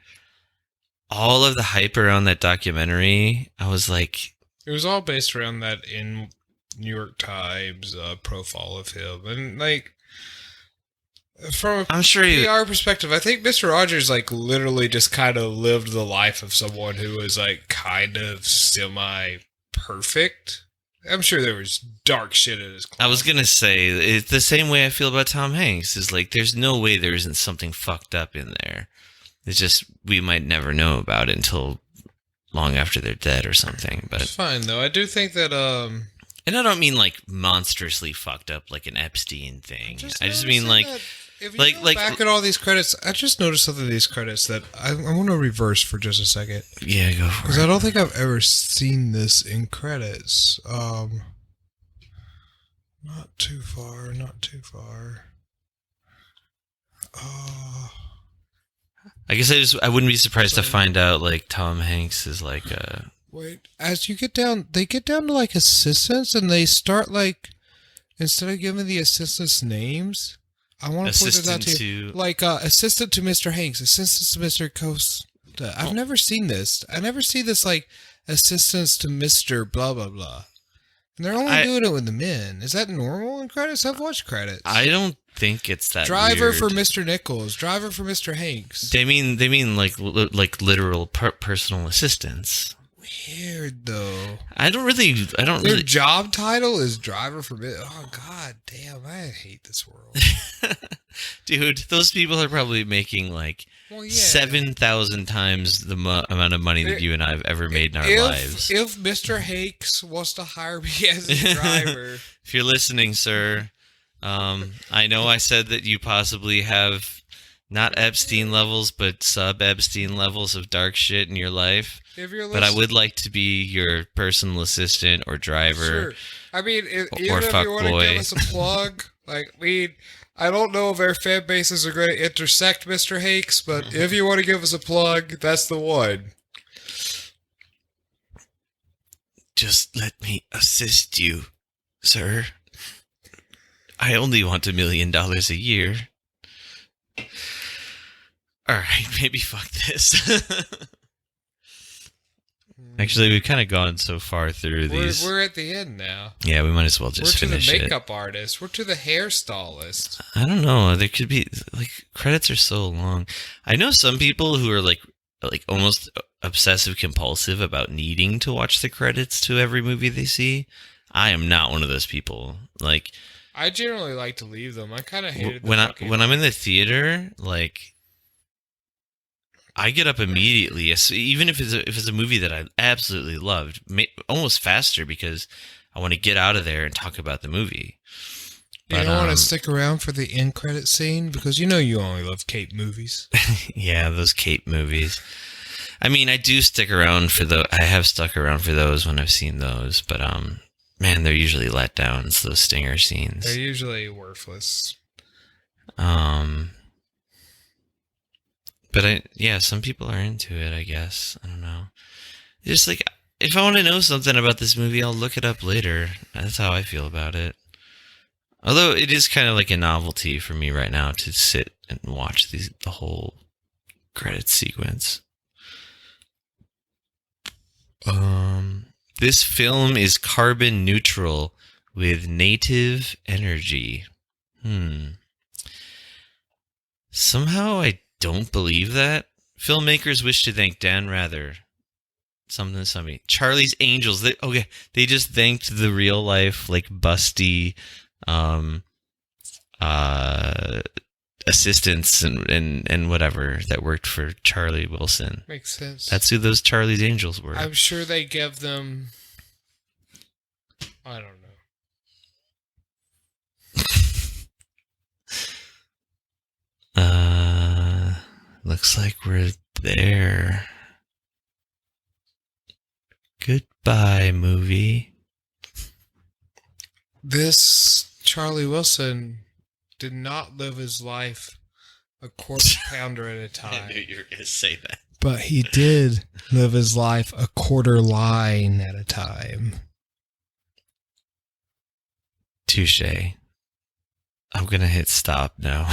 all of the hype around that documentary. I was like, It was all based around that in New York Times profile of him, and like from a I'm sure PR perspective, I think Mr. Rogers like literally just kind of lived the life of someone who was like kind of semi perfect. I'm sure there was dark shit in his closet. I was gonna say it's the same way I feel about Tom Hanks. Is like, there's no way there isn't something fucked up in there. It's just we might never know about it until long after they're dead or something. But it's fine though. I do think that and I don't mean like monstrously fucked up like an Epstein thing. I just mean like if you go back at all these credits, I just noticed something in these credits that I want to reverse for just a second. Yeah, go for it. Because I don't think I've ever seen this in credits. Not too far. I guess I wouldn't be surprised to find out like Tom Hanks is like wait, as you get down, they get down to like assistants, and they start like, instead of giving the assistants names, I want to point it out to you. Like, assistant to Mr. Hanks, assistant to Mr. Costa. I've never seen this. I never see this, like, assistants to Mr. blah, blah, blah. And they're only doing it with the men. Is that normal in credits? I've watched credits. I don't think it's that Driver weird. for Mr. Nichols. Driver for Mr. Hanks. They mean like literal personal assistants. Weird though. I don't really. Their job title is driver for. Oh god damn! I hate this world. Dude, those people are probably making like 7,000 times the amount of money that you and I have ever made in our lives. If Mr. Hanks wants to hire me as his driver, if you're listening, sir, I know I said that you possibly have not Epstein levels, but sub-Epstein levels of dark shit in your life. But I would like to be your personal assistant or driver. Sure. I mean, even if you want to give us a plug, like, I don't know if our fan bases are going to intersect, Mr. Hanks, but if you want to give us a plug, that's the one. Just let me assist you, sir. I only want $1 million a year. Alright, maybe fuck this. Actually, we've kind of gone so far through these. We're at the end now. Yeah, we might as well just finish it. We're to the makeup artist. We're to the hairstylist. I don't know. There could be, like, credits are so long. I know some people who are like almost obsessive compulsive about needing to watch the credits to every movie they see. I am not one of those people. Like, I generally like to leave them. I kind of hate it when I'm in the theater, like, I get up immediately, even if it's a movie that I absolutely loved, almost faster, because I want to get out of there and talk about the movie. You don't want to stick around for the end credit scene, because you only love Cape movies. Yeah, those Cape movies. I mean, I do stick around for I have stuck around for those when I've seen those, but man, they're usually letdowns. Those stinger scenes. They're usually worthless. But some people are into it, I guess. I don't know. Just like, if I want to know something about this movie, I'll look it up later. That's how I feel about it. Although it is kind of like a novelty for me right now to sit and watch the whole credits sequence. This film is carbon neutral with native energy. Somehow I don't believe that. Filmmakers wish to thank Dan Rather. Something. Charlie's Angels. They just thanked the real life, like, busty assistants and whatever that worked for Charlie Wilson. Makes sense. That's who those Charlie's Angels were. I'm sure they give them, I don't know. looks like we're there. Goodbye, movie. This Charlie Wilson did not live his life a quarter pounder at a time. I knew you were going to say that. But he did live his life a quarter line at a time. Touche. I'm going to hit stop now.